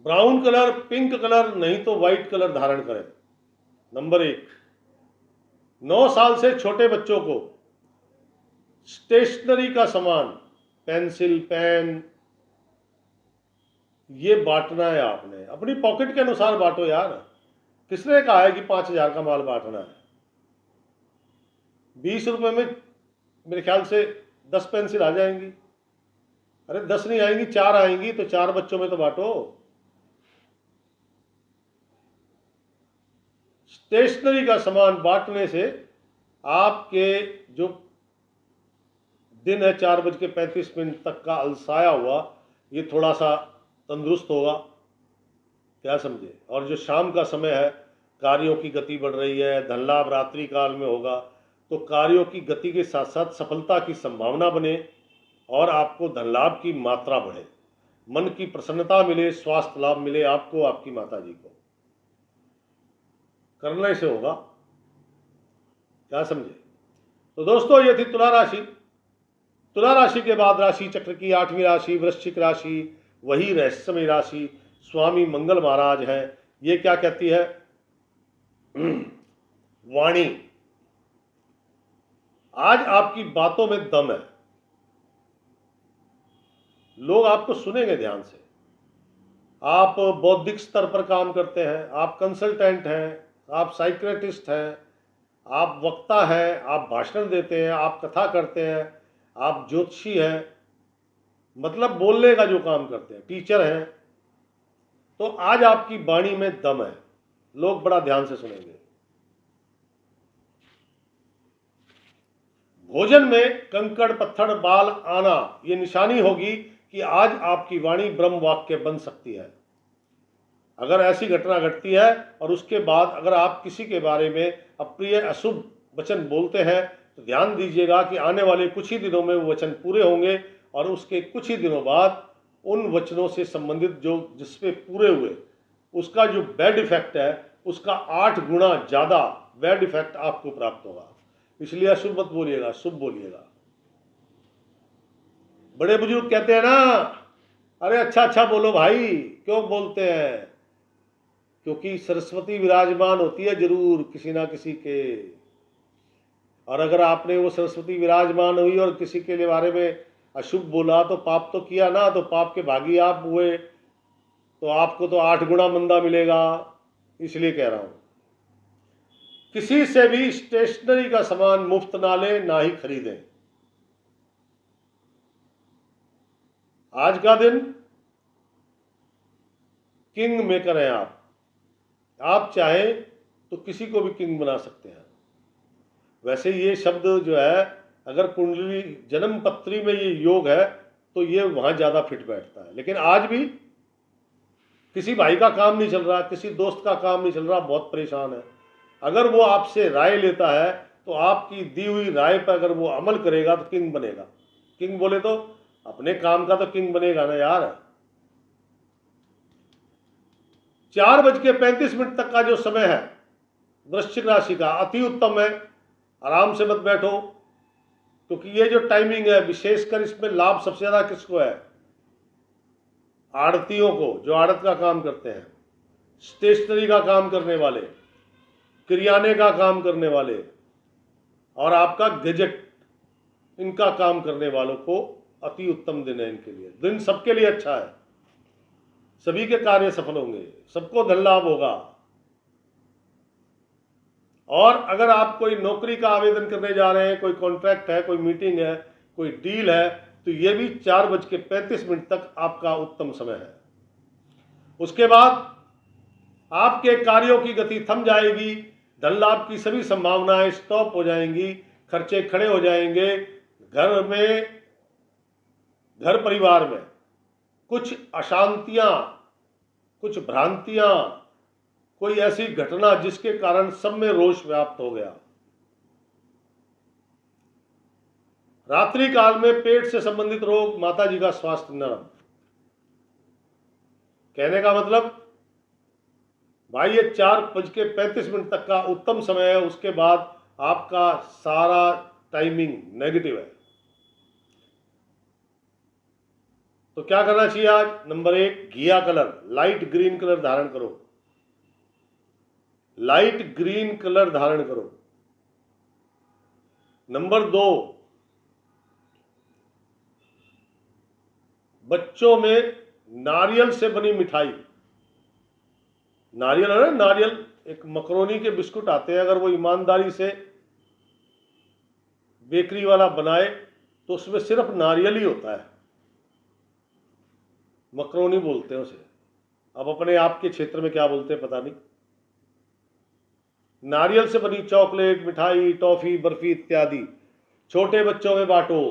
ब्राउन कलर, पिंक कलर, नहीं तो व्हाइट कलर धारण करें। नंबर 1, 9 साल से छोटे बच्चों को स्टेशनरी का सामान, पेंसिल, पेन, ये बांटना है। आपने अपनी पॉकेट के अनुसार बांटो यार। किसने कहा है कि 5,000 का माल बांटना है? 20 रुपए में मेरे ख्याल से 10 पेंसिल आ जाएंगी। अरे 10 नहीं आएंगी, 4 आएंगी, तो 4 बच्चों में तो बांटो। स्टेशनरी का सामान बांटने से आपके जो दिन है 4:35 तक का अलसाया हुआ, ये थोड़ा सा तंदुरुस्त होगा, क्या समझे? और जो शाम का समय है, कार्यों की गति बढ़ रही है, धन लाभ रात्रि काल में होगा, तो कार्यों की गति के साथ साथ सफलता की संभावना बने और आपको धन लाभ की मात्रा बढ़े, मन की प्रसन्नता मिले, स्वास्थ्य लाभ मिले आपको, आपकी माता जी को। करने से होगा, क्या समझे? तो दोस्तों, ये थी तुला राशि। तुला राशि के बाद राशि चक्र की 8वीं राशि वृश्चिक राशि, वही रहस्यमय राशि स्वामी मंगल महाराज है। ये क्या कहती है? वाणी। आज आपकी बातों में दम है, लोग आपको सुनेंगे ध्यान से। आप बौद्धिक स्तर पर काम करते हैं, आप कंसल्टेंट हैं, आप साइकियाट्रिस्ट हैं, आप वक्ता हैं, आप भाषण देते हैं, आप कथा करते हैं, आप ज्योतिषी हैं, मतलब बोलने का जो काम करते हैं, टीचर हैं, तो आज आपकी वाणी में दम है, लोग बड़ा ध्यान से सुनेंगे। भोजन में कंकड़ पत्थर बाल आना, ये निशानी होगी कि आज आपकी वाणी ब्रह्म वाक्य बन सकती है। अगर ऐसी घटना घटती है और उसके बाद अगर आप किसी के बारे में अप्रिय अशुभ वचन बोलते हैं, तो ध्यान दीजिएगा कि आने वाले कुछ ही दिनों में वो वचन पूरे होंगे और उसके कुछ ही दिनों बाद उन वचनों से संबंधित जो जिसपे पूरे हुए, उसका जो बैड इफेक्ट है उसका 8 गुना ज़्यादा बैड इफेक्ट आपको प्राप्त होगा। इसलिए अशुभ मत बोलिएगा, शुभ बोलिएगा। बड़े बुजुर्ग कहते हैं ना, अरे अच्छा अच्छा बोलो भाई। क्यों बोलते हैं? क्योंकि सरस्वती विराजमान होती है जरूर किसी ना किसी के, और अगर आपने वो सरस्वती विराजमान हुई और किसी के बारे में अशुभ बोला तो पाप तो किया ना, तो पाप के भागी आप हुए, तो आपको तो 8 गुना मंदा मिलेगा। इसलिए कह रहा हूं, किसी से भी स्टेशनरी का सामान मुफ्त ना लें, ना ही खरीदें। आज का दिन किंग मेकर हैं आप चाहें तो किसी को भी किंग बना सकते हैं। वैसे ये शब्द जो है, अगर कुंडली जन्म पत्री में ये योग है तो ये वहां ज्यादा फिट बैठता है। लेकिन आज भी किसी भाई का काम नहीं चल रहा, किसी दोस्त का काम नहीं चल रहा, बहुत परेशान है, अगर वो आपसे राय लेता है तो आपकी दी हुई राय पर अगर वो अमल करेगा तो किंग बनेगा। किंग बोले तो अपने काम का तो किंग बनेगा ना यार। 4:35 तक का जो समय है वृश्चिक राशि का, अति उत्तम है। आराम से मत बैठो, क्योंकि ये जो टाइमिंग है, विशेषकर इसमें लाभ सबसे ज्यादा किसको है? आड़तियों को, जो आड़त का काम करते हैं, स्टेशनरी का काम करने वाले, किरियाने का काम करने वाले, और आपका गैजेट, इनका काम करने वालों को अति उत्तम दिन है। इनके लिए दिन सबके लिए अच्छा है, सभी के कार्य सफल होंगे, सबको धन लाभ होगा। और अगर आप कोई नौकरी का आवेदन करने जा रहे हैं, कोई कॉन्ट्रैक्ट है, कोई मीटिंग है, कोई डील है, तो ये भी 4:35 तक आपका उत्तम समय है। उसके बाद आपके कार्यों की गति थम जाएगी, धन लाभ की सभी संभावनाएं स्टॉप हो जाएंगी, खर्चे खड़े हो जाएंगे, घर परिवार में कुछ अशांतियां कुछ भ्रांतियां, कोई ऐसी घटना जिसके कारण सब में रोष व्याप्त हो गया। रात्रि काल में पेट से संबंधित रोग, माता जी का स्वास्थ्य नरम। कहने का मतलब भाई ये 4:35 तक का उत्तम समय है, उसके बाद आपका सारा टाइमिंग नेगेटिव है। तो क्या करना चाहिए आज? नंबर 1, घिया कलर, लाइट ग्रीन कलर धारण करो, लाइट ग्रीन कलर धारण करो। नंबर 2, बच्चों में नारियल से बनी मिठाई, नारियल है ना, नारियल एक मकरोनी के बिस्कुट आते हैं, अगर वो ईमानदारी से बेकरी वाला बनाए तो उसमें सिर्फ नारियल ही होता है, मकरोनी बोलते हैं उसे। अब अपने आप के क्षेत्र में क्या बोलते हैं पता नहीं। नारियल से बनी चॉकलेट, मिठाई, टॉफी, बर्फी इत्यादि छोटे बच्चों में बांटो।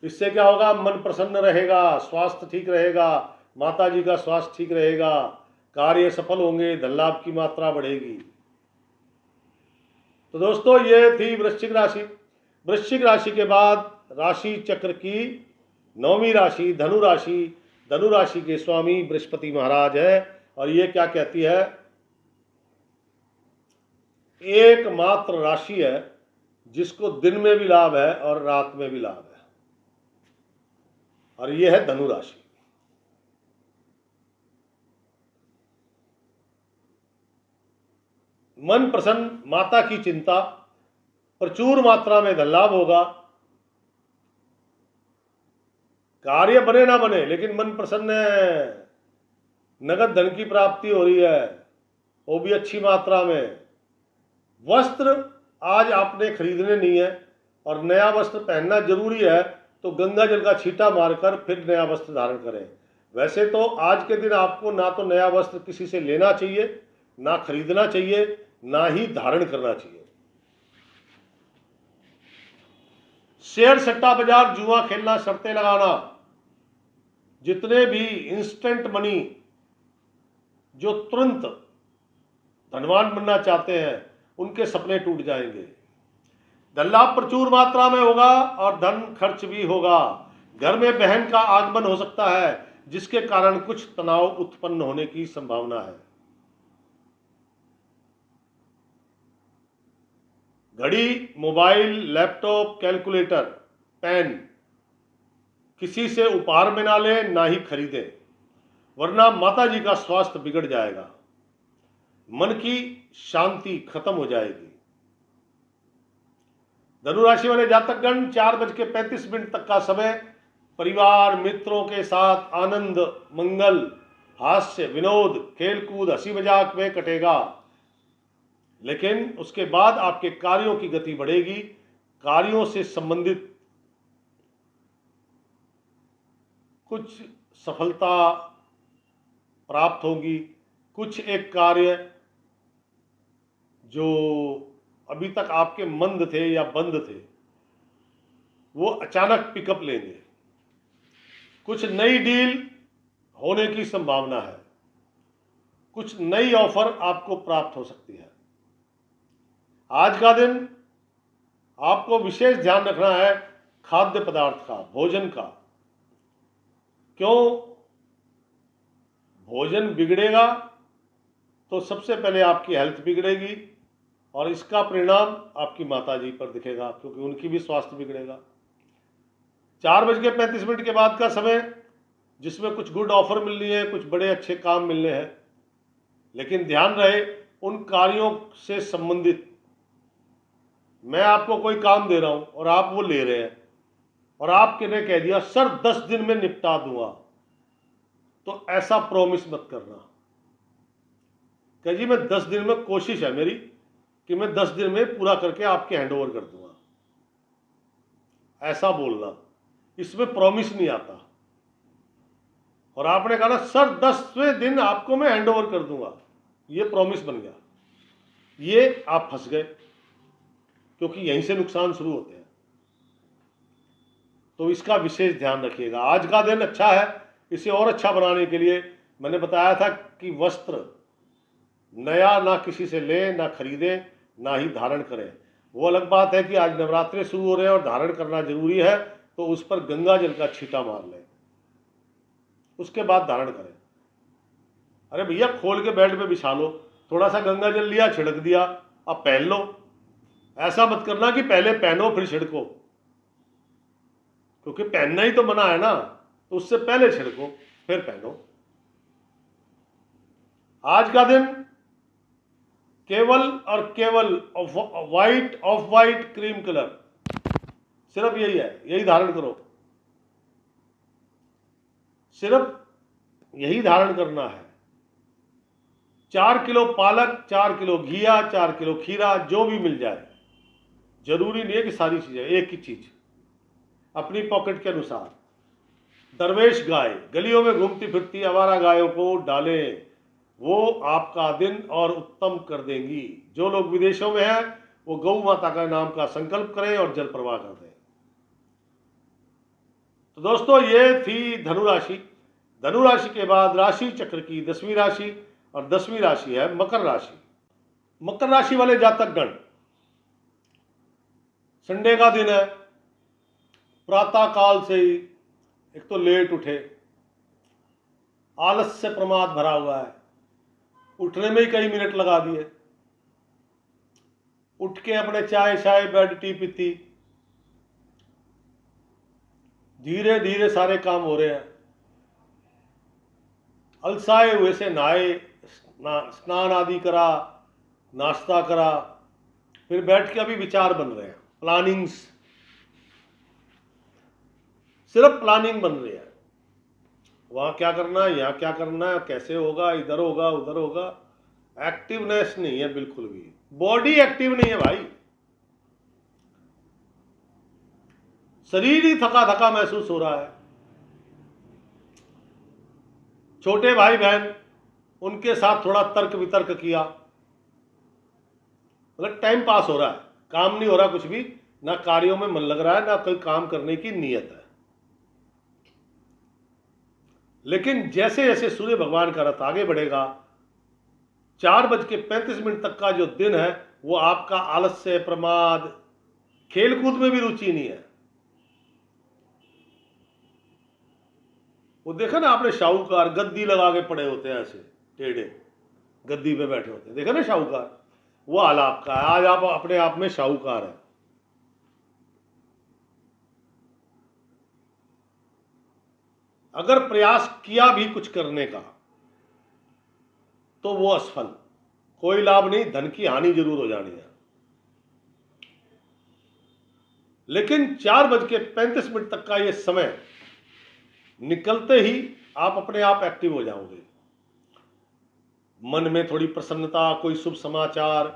इससे क्या होगा? मन प्रसन्न रहेगा, स्वास्थ्य ठीक रहेगा, माता जी का स्वास्थ्य ठीक रहेगा, कार्य सफल होंगे, धन लाभ की मात्रा बढ़ेगी। तो दोस्तों ये थी वृश्चिक राशि। वृश्चिक राशि के बाद राशि चक्र की 9वीं राशि धनु राशि। धनु राशि के स्वामी बृहस्पति महाराज है और ये क्या कहती है? एकमात्र राशि है जिसको दिन में भी लाभ है और रात में भी लाभ है, और यह है धनु राशि। मन प्रसन्न, माता की चिंता, प्रचुर मात्रा में धन लाभ होगा, कार्य बने ना बने लेकिन मन प्रसन्न है, नगद धन की प्राप्ति हो रही है, वो भी अच्छी मात्रा में। वस्त्र आज आपने खरीदने नहीं है और नया वस्त्र पहनना जरूरी है, तो गंगा जल का छींटा मारकर फिर नया वस्त्र धारण करें। वैसे तो आज के दिन आपको ना तो नया वस्त्र किसी से लेना चाहिए, ना खरीदना चाहिए, ना ही धारण करना चाहिए। शेयर सट्टा बाजार, जुआ खेलना, शर्तें लगाना, जितने भी इंस्टेंट मनी जो तुरंत धनवान बनना चाहते हैं उनके सपने टूट जाएंगे। धन लाभ प्रचुर मात्रा में होगा और धन खर्च भी होगा। घर में बहन का आगमन हो सकता है जिसके कारण कुछ तनाव उत्पन्न होने की संभावना है। घड़ी, मोबाइल, लैपटॉप, कैलकुलेटर, पेन किसी से उपहार में ना लें, ना ही खरीदें, वरना माता जी का स्वास्थ्य बिगड़ जाएगा, मन की शांति खत्म हो जाएगी। धनु राशि वाले जातकगण 4:35 तक का समय परिवार मित्रों के साथ आनंद, मंगल, हास्य, विनोद, खेलकूद, हंसी मजाक में कटेगा, लेकिन उसके बाद आपके कार्यों की गति बढ़ेगी। कार्यों से संबंधित कुछ सफलता प्राप्त होगी। कुछ एक कार्य जो अभी तक आपके मंद थे या बंद थे वो अचानक पिकअप लेंगे। कुछ नई डील होने की संभावना है, कुछ नई ऑफर आपको प्राप्त हो सकती है। आज का दिन आपको विशेष ध्यान रखना है खाद्य पदार्थ का, भोजन का। क्यों? भोजन बिगड़ेगा तो सबसे पहले आपकी हेल्थ बिगड़ेगी और इसका परिणाम आपकी माता जी पर दिखेगा, क्योंकि उनकी भी स्वास्थ्य बिगड़ेगा। 4:35 के बाद का समय जिसमें कुछ गुड ऑफर मिलनी है, कुछ बड़े अच्छे काम मिलने हैं, लेकिन ध्यान रहे उन कार्यों से संबंधित। मैं आपको कोई काम दे रहा हूं और आप वो ले रहे हैं और आपके ने कह दिया सर 10 दिन में निपटा दूंगा, तो ऐसा प्रॉमिस मत करना। कह जी मैं 10 दिन में, कोशिश है मेरी कि मैं 10 दिन में पूरा करके आपके हैंडओवर कर दूंगा, ऐसा बोलना, इसमें प्रॉमिस नहीं आता। और आपने कहा ना सर 10वें दिन आपको मैं हैंडओवर कर दूंगा, ये प्रॉमिस बन गया, ये आप फंस गए, क्योंकि यहीं से नुकसान शुरू होते हैं। तो इसका विशेष ध्यान रखिएगा। आज का दिन अच्छा है, इसे और अच्छा बनाने के लिए मैंने बताया था कि वस्त्र नया ना किसी से ले, ना खरीदे, ना ही धारण करें। वो अलग बात है कि आज नवरात्रे शुरू हो रहे हैं और धारण करना जरूरी है, तो उस पर गंगा जल का छींटा मार लें, उसके बाद धारण करें। अरे भैया, खोल के बेड पे बिछा लो, थोड़ा सा गंगा जल लिया, छिड़क दिया, अब पहन लो। ऐसा मत करना कि पहले पहनो फिर छिड़को, क्योंकि पहनना ही तो मना है ना, तो उससे पहले छिड़को फिर पहनो। आज का दिन केवल और केवल ऑफ वाइट क्रीम कलर, सिर्फ यही है, यही धारण करो, सिर्फ यही धारण करना है। 4 किलो पालक, 4 किलो घिया, 4 किलो खीरा, जो भी मिल जाए, जरूरी नहीं है कि सारी चीजें, एक ही चीज अपनी पॉकेट के अनुसार। दरवेश गाय गलियों में घूमती फिरती आवारा गायों को डालें, वो आपका दिन और उत्तम कर देंगी। जो लोग विदेशों में हैं वो गौ माता का नाम का संकल्प करें और जल प्रवाह कर दें। तो दोस्तों, ये थी धनु राशि। धनु राशि के बाद राशि चक्र की 10वीं राशि, और 10वीं राशि है मकर राशि। मकर राशि वाले जातक गण, संडे का दिन है, प्रातः काल से ही एक तो लेट उठे, आलस से प्रमाद भरा हुआ है, उठने में ही कई मिनट लगा दिए, उठ के अपने चाय शाय बेड टी पीती, धीरे धीरे सारे काम हो रहे हैं। अलसाए हुए से नहाए, स्नान आदि करा, नाश्ता करा, फिर बैठ के अभी विचार बन रहे हैं, प्लानिंग्स, सिर्फ प्लानिंग बन रही है। वहां क्या करना है, यहाँ क्या करना है, कैसे होगा, इधर होगा उधर होगा। एक्टिवनेस नहीं है बिल्कुल भी, बॉडी एक्टिव नहीं है भाई, शरीर ही थका थका महसूस हो रहा है। छोटे भाई बहन, उनके साथ थोड़ा तर्क वितर्क किया, मतलब टाइम पास हो रहा है, काम नहीं हो रहा कुछ भी, ना कार्यों में मन लग रहा है, ना कोई काम करने की नीयत है। लेकिन जैसे जैसे सूर्य भगवान का रथ आगे बढ़ेगा, 4:35 तक का जो दिन है, वो आपका आलस्य, प्रमाद, खेलकूद में भी रुचि नहीं है। वो देखा ना आपने, शाहूकार गद्दी लगा के पड़े होते हैं, ऐसे टेढ़े गद्दी पे बैठे होते हैं, देखा ना शाहूकार, वो हाल आपका है। आज आप अपने आप में शाहूकार है। अगर प्रयास किया भी कुछ करने का, तो वो असफल, कोई लाभ नहीं, धन की हानि जरूर हो जानी है। लेकिन 4:35 तक का ये समय निकलते ही आप अपने आप एक्टिव हो जाओगे। मन में थोड़ी प्रसन्नता, कोई शुभ समाचार,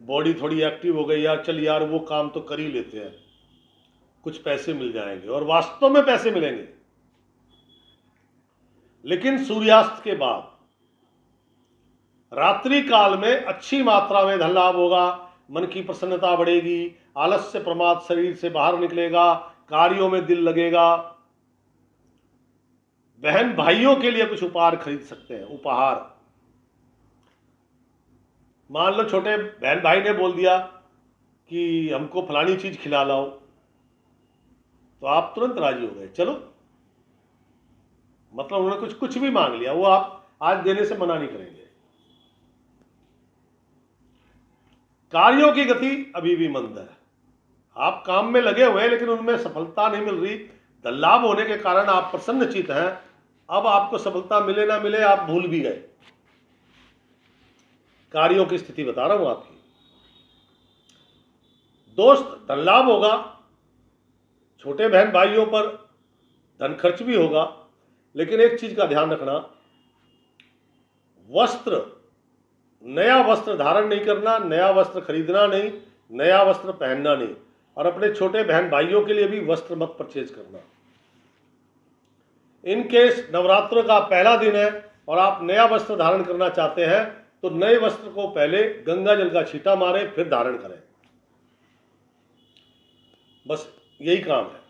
बॉडी थोड़ी एक्टिव हो गई, यार चल यार वो काम तो कर ही लेते हैं, कुछ पैसे मिल जाएंगे, और वास्तव में पैसे मिलेंगे। लेकिन सूर्यास्त के बाद रात्रि काल में अच्छी मात्रा में धन लाभ होगा, मन की प्रसन्नता बढ़ेगी, आलस्य प्रमाद शरीर से बाहर निकलेगा, कार्यों में दिल लगेगा। बहन भाइयों के लिए कुछ उपहार खरीद सकते हैं, उपहार। मान लो छोटे बहन भाई ने बोल दिया कि हमको फलानी चीज खिला लाओ, तो आप तुरंत राजी हो गए, चलो, मतलब उन्होंने कुछ भी मांग लिया, वो आप आज देने से मना नहीं करेंगे। कार्यों की गति अभी भी मंद है, आप काम में लगे हुए हैं लेकिन उनमें सफलता नहीं मिल रही। धन लाभ होने के कारण आप प्रसन्नचित हैं, अब आपको सफलता मिले ना मिले आप भूल भी गए। कार्यों की स्थिति बता रहा हूं आपकी। दोस्त, धन लाभ होगा, छोटे बहन भाइयों पर धन खर्च भी होगा, लेकिन एक चीज का ध्यान रखना, वस्त्र, नया वस्त्र धारण नहीं करना, नया वस्त्र खरीदना नहीं, नया वस्त्र पहनना नहीं, और अपने छोटे बहन भाइयों के लिए भी वस्त्र मत परचेज करना। इन केस नवरात्र का पहला दिन है और आप नया वस्त्र धारण करना चाहते हैं, तो नए वस्त्र को पहले गंगा जल का छींटा मारें, फिर धारण करें, बस यही काम है।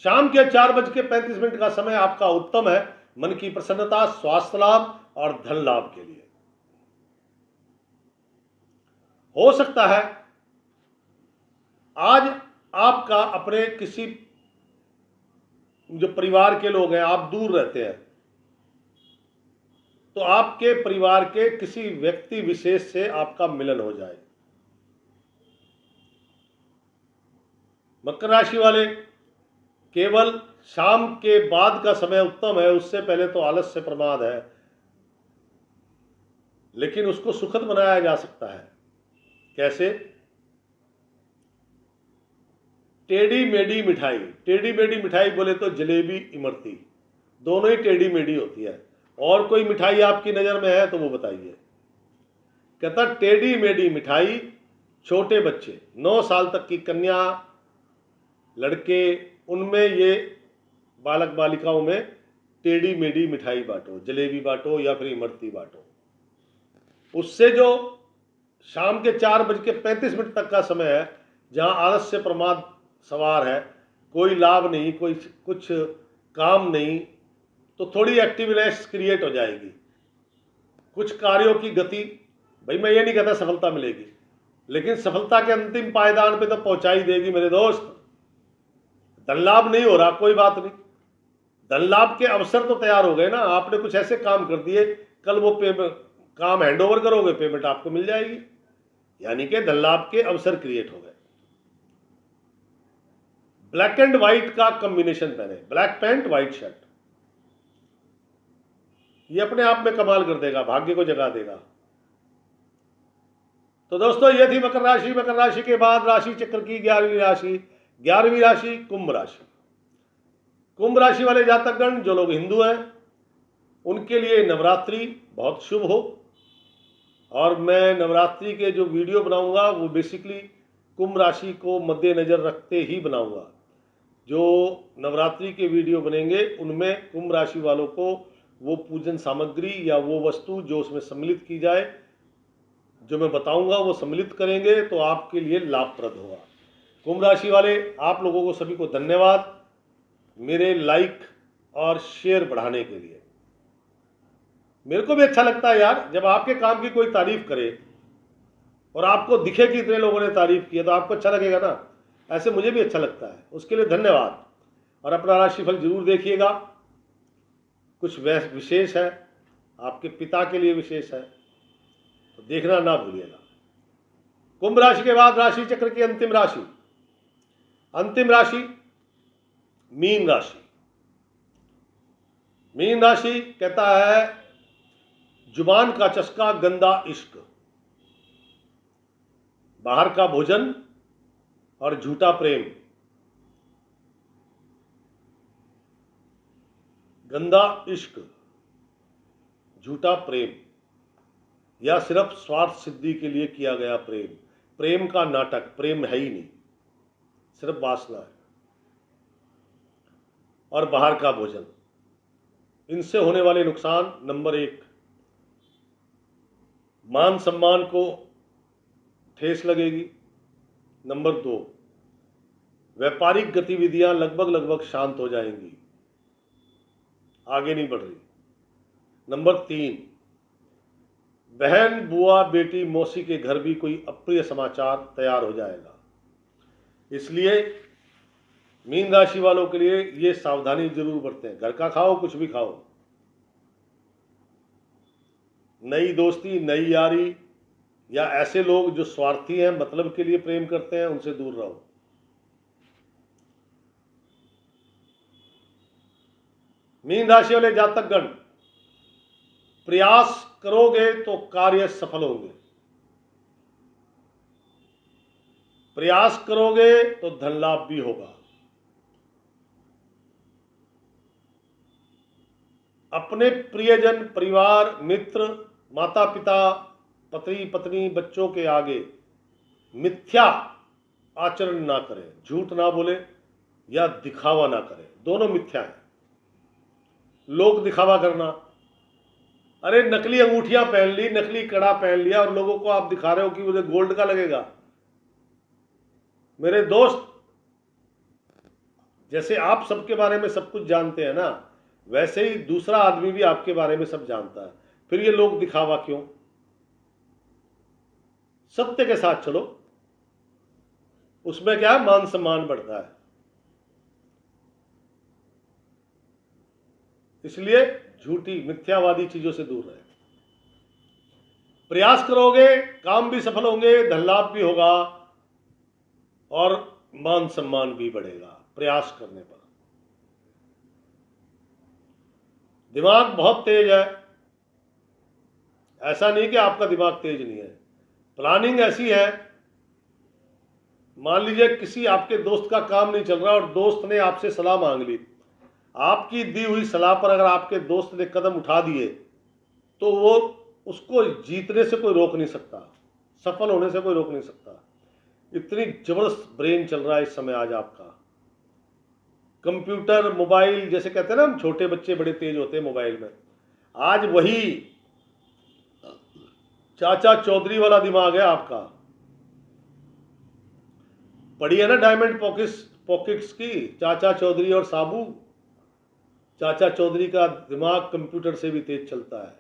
शाम के 4:35 का समय आपका उत्तम है मन की प्रसन्नता, स्वास्थ्य लाभ और धन लाभ के लिए। हो सकता है आज आपका अपने किसी जो परिवार के लोग हैं, आप दूर रहते हैं, तो आपके परिवार के किसी व्यक्ति विशेष से आपका मिलन हो जाए। मकर राशि वाले, केवल शाम के बाद का समय उत्तम है, उससे पहले तो आलस्य प्रमाद है, लेकिन उसको सुखद बनाया जा सकता है। कैसे? टेढ़ी मेढ़ी मिठाई। टेढ़ी मेढ़ी मिठाई बोले तो जलेबी, इमरती, दोनों ही टेढ़ी मेढ़ी होती है। और कोई मिठाई आपकी नज़र में है तो वो बताइए। कहता टेढ़ी मेढ़ी मिठाई, छोटे बच्चे 9 साल तक की कन्या, लड़के, उनमें ये बालक बालिकाओं में टेढ़ी मेढ़ी मिठाई बांटो, जलेबी बांटो या फिर इमरती बांटो। उससे जो शाम के 4:35 तक का समय है, जहाँ आलस्य प्रमाद सवार है, कोई लाभ नहीं, कोई कुछ काम नहीं, तो थोड़ी एक्टिवनेस क्रिएट हो जाएगी, कुछ कार्यों की गति। भाई मैं ये नहीं कहता सफलता मिलेगी, लेकिन सफलता के अंतिम पायदान पे तो पहुंचा ही देगी मेरे दोस्त। धन लाभ नहीं हो रहा, कोई बात नहीं, धन लाभ के अवसर तो तैयार हो गए ना। आपने कुछ ऐसे काम कर दिए, कल वो काम हैंडओवर करोगे, पेमेंट आपको मिल जाएगी, यानी कि धन लाभ के अवसर क्रिएट हो गए। ब्लैक एंड व्हाइट का कॉम्बिनेशन पहने, ब्लैक पैंट व्हाइट शर्ट, ये अपने आप में कमाल कर देगा, भाग्य को जगा देगा। तो दोस्तों ये थी मकर राशि। मकर राशि के बाद राशि चक्र की 11वीं राशि, 11वीं राशि कुंभ राशि। कुंभ राशि वाले जातकगण, जो लोग हिंदू हैं, उनके लिए नवरात्रि बहुत शुभ हो। और मैं नवरात्रि के जो वीडियो बनाऊंगा वो बेसिकली कुंभ राशि को मद्देनजर रखते ही बनाऊंगा। जो नवरात्रि के वीडियो बनेंगे उनमें कुंभ राशि वालों को वो पूजन सामग्री या वो वस्तु जो उसमें सम्मिलित की जाए, जो मैं बताऊंगा वो सम्मिलित करेंगे, तो आपके लिए लाभप्रद होगा। कुंभ राशि वाले, आप लोगों को सभी को धन्यवाद मेरे लाइक और शेयर बढ़ाने के लिए। मेरे को भी अच्छा लगता है यार, जब आपके काम की कोई तारीफ करे और आपको दिखे कि इतने लोगों ने तारीफ की है, तो आपको अच्छा लगेगा ना। ऐसे मुझे भी अच्छा लगता है, उसके लिए धन्यवाद। और अपना राशिफल जरूर देखिएगा, कुछ विशेष है, आपके पिता के लिए विशेष है, तो देखना ना भूलिएगा। कुंभ राशि के बाद राशि चक्र की अंतिम राशि, अंतिम राशि मीन राशि। मीन राशि कहता है जुबान का चस्का, गंदा इश्क, बाहर का भोजन और झूठा प्रेम। गंदा इश्क, झूठा प्रेम, या सिर्फ स्वार्थ सिद्धि के लिए किया गया प्रेम, प्रेम का नाटक, प्रेम है ही नहीं, सिर्फ वासना है। और बाहर का भोजन, इनसे होने वाले नुकसान, नंबर 1 मान सम्मान को ठेस लगेगी। नंबर 2 व्यापारिक गतिविधियां लगभग शांत हो जाएंगी, आगे नहीं बढ़ रही। नंबर 3 बहन, बुआ, बेटी, मौसी के घर भी कोई अप्रिय समाचार तैयार हो जाएगा। इसलिए मीन राशि वालों के लिए ये सावधानी जरूर बरतें। घर का खाओ, कुछ भी खाओ, नई दोस्ती, नई यारी या ऐसे लोग जो स्वार्थी हैं, मतलब के लिए प्रेम करते हैं, उनसे दूर रहो। मीन राशि वाले जातकगण, प्रयास करोगे तो कार्य सफल होंगे, प्रयास करोगे तो धन लाभ भी होगा। अपने प्रियजन, परिवार, मित्र, माता पिता, पति पत्नी, बच्चों के आगे मिथ्या आचरण ना करें, झूठ ना बोले या दिखावा ना करें, दोनों मिथ्या है। लोक दिखावा करना, अरे नकली अंगूठियां पहन ली, नकली कड़ा पहन लिया और लोगों को आप दिखा रहे हो कि मुझे गोल्ड का लगेगा। मेरे दोस्त, जैसे आप सबके बारे में सब कुछ जानते हैं ना, वैसे ही दूसरा आदमी भी आपके बारे में सब जानता है। फिर ये लोग दिखावा क्यों? सत्य के साथ चलो, उसमें क्या है, मान सम्मान बढ़ता है। इसलिए झूठी मिथ्यावादी चीजों से दूर रहे। प्रयास करोगे, काम भी सफल होंगे, धन लाभ भी होगा और मान सम्मान भी बढ़ेगा प्रयास करने पर। दिमाग बहुत तेज है, ऐसा नहीं कि आपका दिमाग तेज नहीं है। प्लानिंग ऐसी है, मान लीजिए किसी आपके दोस्त का काम नहीं चल रहा और दोस्त ने आपसे सलाह मांग ली। आपकी दी हुई सलाह पर अगर आपके दोस्त ने कदम उठा दिए तो वो उसको जीतने से कोई रोक नहीं सकता, सफल होने से कोई रोक नहीं सकता। इतनी जबरदस्त ब्रेन चल रहा है इस समय आज आपका। कंप्यूटर, मोबाइल, जैसे कहते हैं ना हम, छोटे बच्चे बड़े तेज होते हैं मोबाइल में, आज वही चाचा चौधरी वाला दिमाग है आपका। पढ़ी है ना डायमंड पॉकेट्स की, चाचा चौधरी और साबू। चाचा चौधरी का दिमाग कंप्यूटर से भी तेज चलता है,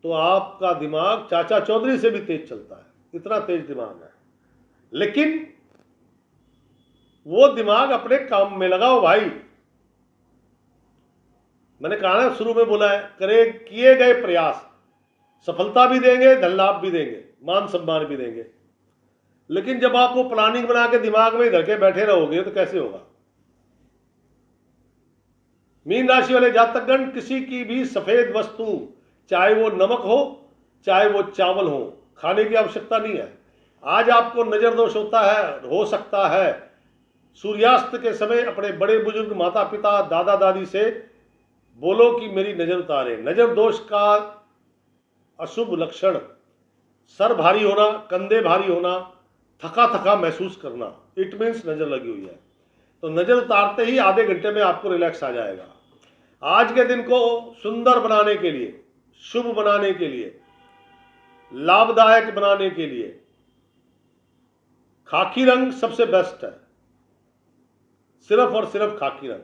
तो आपका दिमाग चाचा चौधरी से भी तेज चलता है, इतना तेज दिमाग है। लेकिन वो दिमाग अपने काम में लगाओ भाई। मैंने कहा ना, शुरू में बोला है, किए गए प्रयास सफलता भी देंगे, धन लाभ भी देंगे, मान सम्मान भी देंगे। लेकिन जब आप वो प्लानिंग बना के दिमाग में धर के बैठे रहोगे तो कैसे होगा? मीन राशि वाले जातकगण, किसी की भी सफेद वस्तु, चाहे वो नमक हो चाहे वो चावल हो, खाने की आवश्यकता नहीं है। आज आपको नजर दोष हो सकता है। सूर्यास्त के समय अपने बड़े बुजुर्ग, माता पिता, दादा दादी से बोलो कि मेरी नजर उतारे। नजर दोष का अशुभ लक्षण सर भारी होना, कंधे भारी होना, थका थका महसूस करना, इट मीन्स नजर लगी हुई है। तो नजर उतारते ही आधे घंटे में आपको रिलैक्स आ जाएगा। आज के दिन को सुंदर बनाने के लिए, शुभ बनाने के लिए, लाभदायक बनाने के लिए खाकी रंग सबसे बेस्ट है, सिर्फ और सिर्फ खाकी रंग।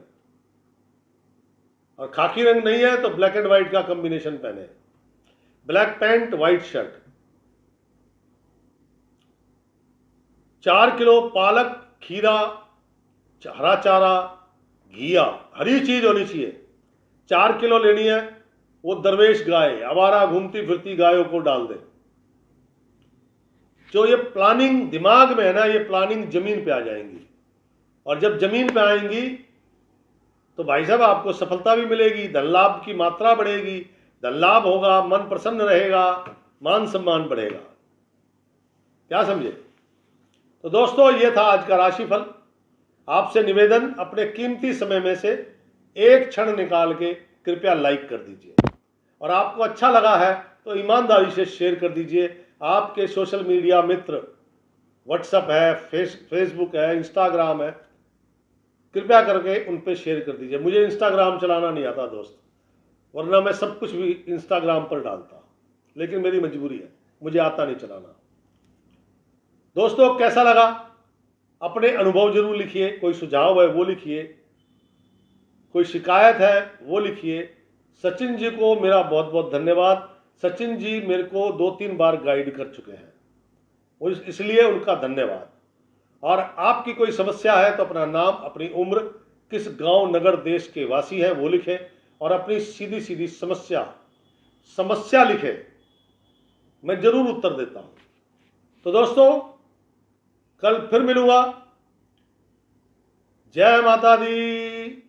और खाकी रंग नहीं है तो ब्लैक एंड व्हाइट का कॉम्बिनेशन पहने, black pant white shirt. 4 kilo पालक, खीरा, हरा चारा, घिया, हरी चीज होनी चाहिए 4 किलो लेनी है। वो दरवेश गाय, आवारा घूमती फिरती गायों को डाल दे। जो ये प्लानिंग दिमाग में है ना, ये प्लानिंग जमीन पे आ जाएंगी, और जब जमीन पे आएंगी तो भाई साहब आपको सफलता भी मिलेगी, धन लाभ की मात्रा बढ़ेगी, धन लाभ होगा, मन प्रसन्न रहेगा, मान सम्मान बढ़ेगा। क्या समझे? तो दोस्तों, ये था आज का राशिफल। आपसे निवेदन, अपने कीमती समय में से एक क्षण निकाल के कृपया लाइक कर दीजिए, और आपको अच्छा लगा है तो ईमानदारी से शेयर कर दीजिए। आपके सोशल मीडिया मित्र, व्हाट्सएप है, फेसबुक है, इंस्टाग्राम है, कृपया करके उन पे शेयर कर दीजिए। मुझे इंस्टाग्राम चलाना नहीं आता दोस्त, वरना मैं सब कुछ भी इंस्टाग्राम पर डालता, लेकिन मेरी मजबूरी है, मुझे आता नहीं चलाना। दोस्तों, कैसा लगा? अपने अनुभव जरूर लिखिए, कोई सुझाव है वो लिखिए, कोई शिकायत है वो लिखिए। सचिन जी को मेरा बहुत बहुत धन्यवाद। सचिन जी मेरे को 2-3 बार गाइड कर चुके हैं, इसलिए उनका धन्यवाद। और आपकी कोई समस्या है तो अपना नाम, अपनी उम्र, किस गांव नगर देश के वासी हैं वो लिखें, और अपनी सीधी सीधी समस्या लिखें, मैं जरूर उत्तर देता हूं। तो दोस्तों, कल फिर मिलूंगा। जय माता दी।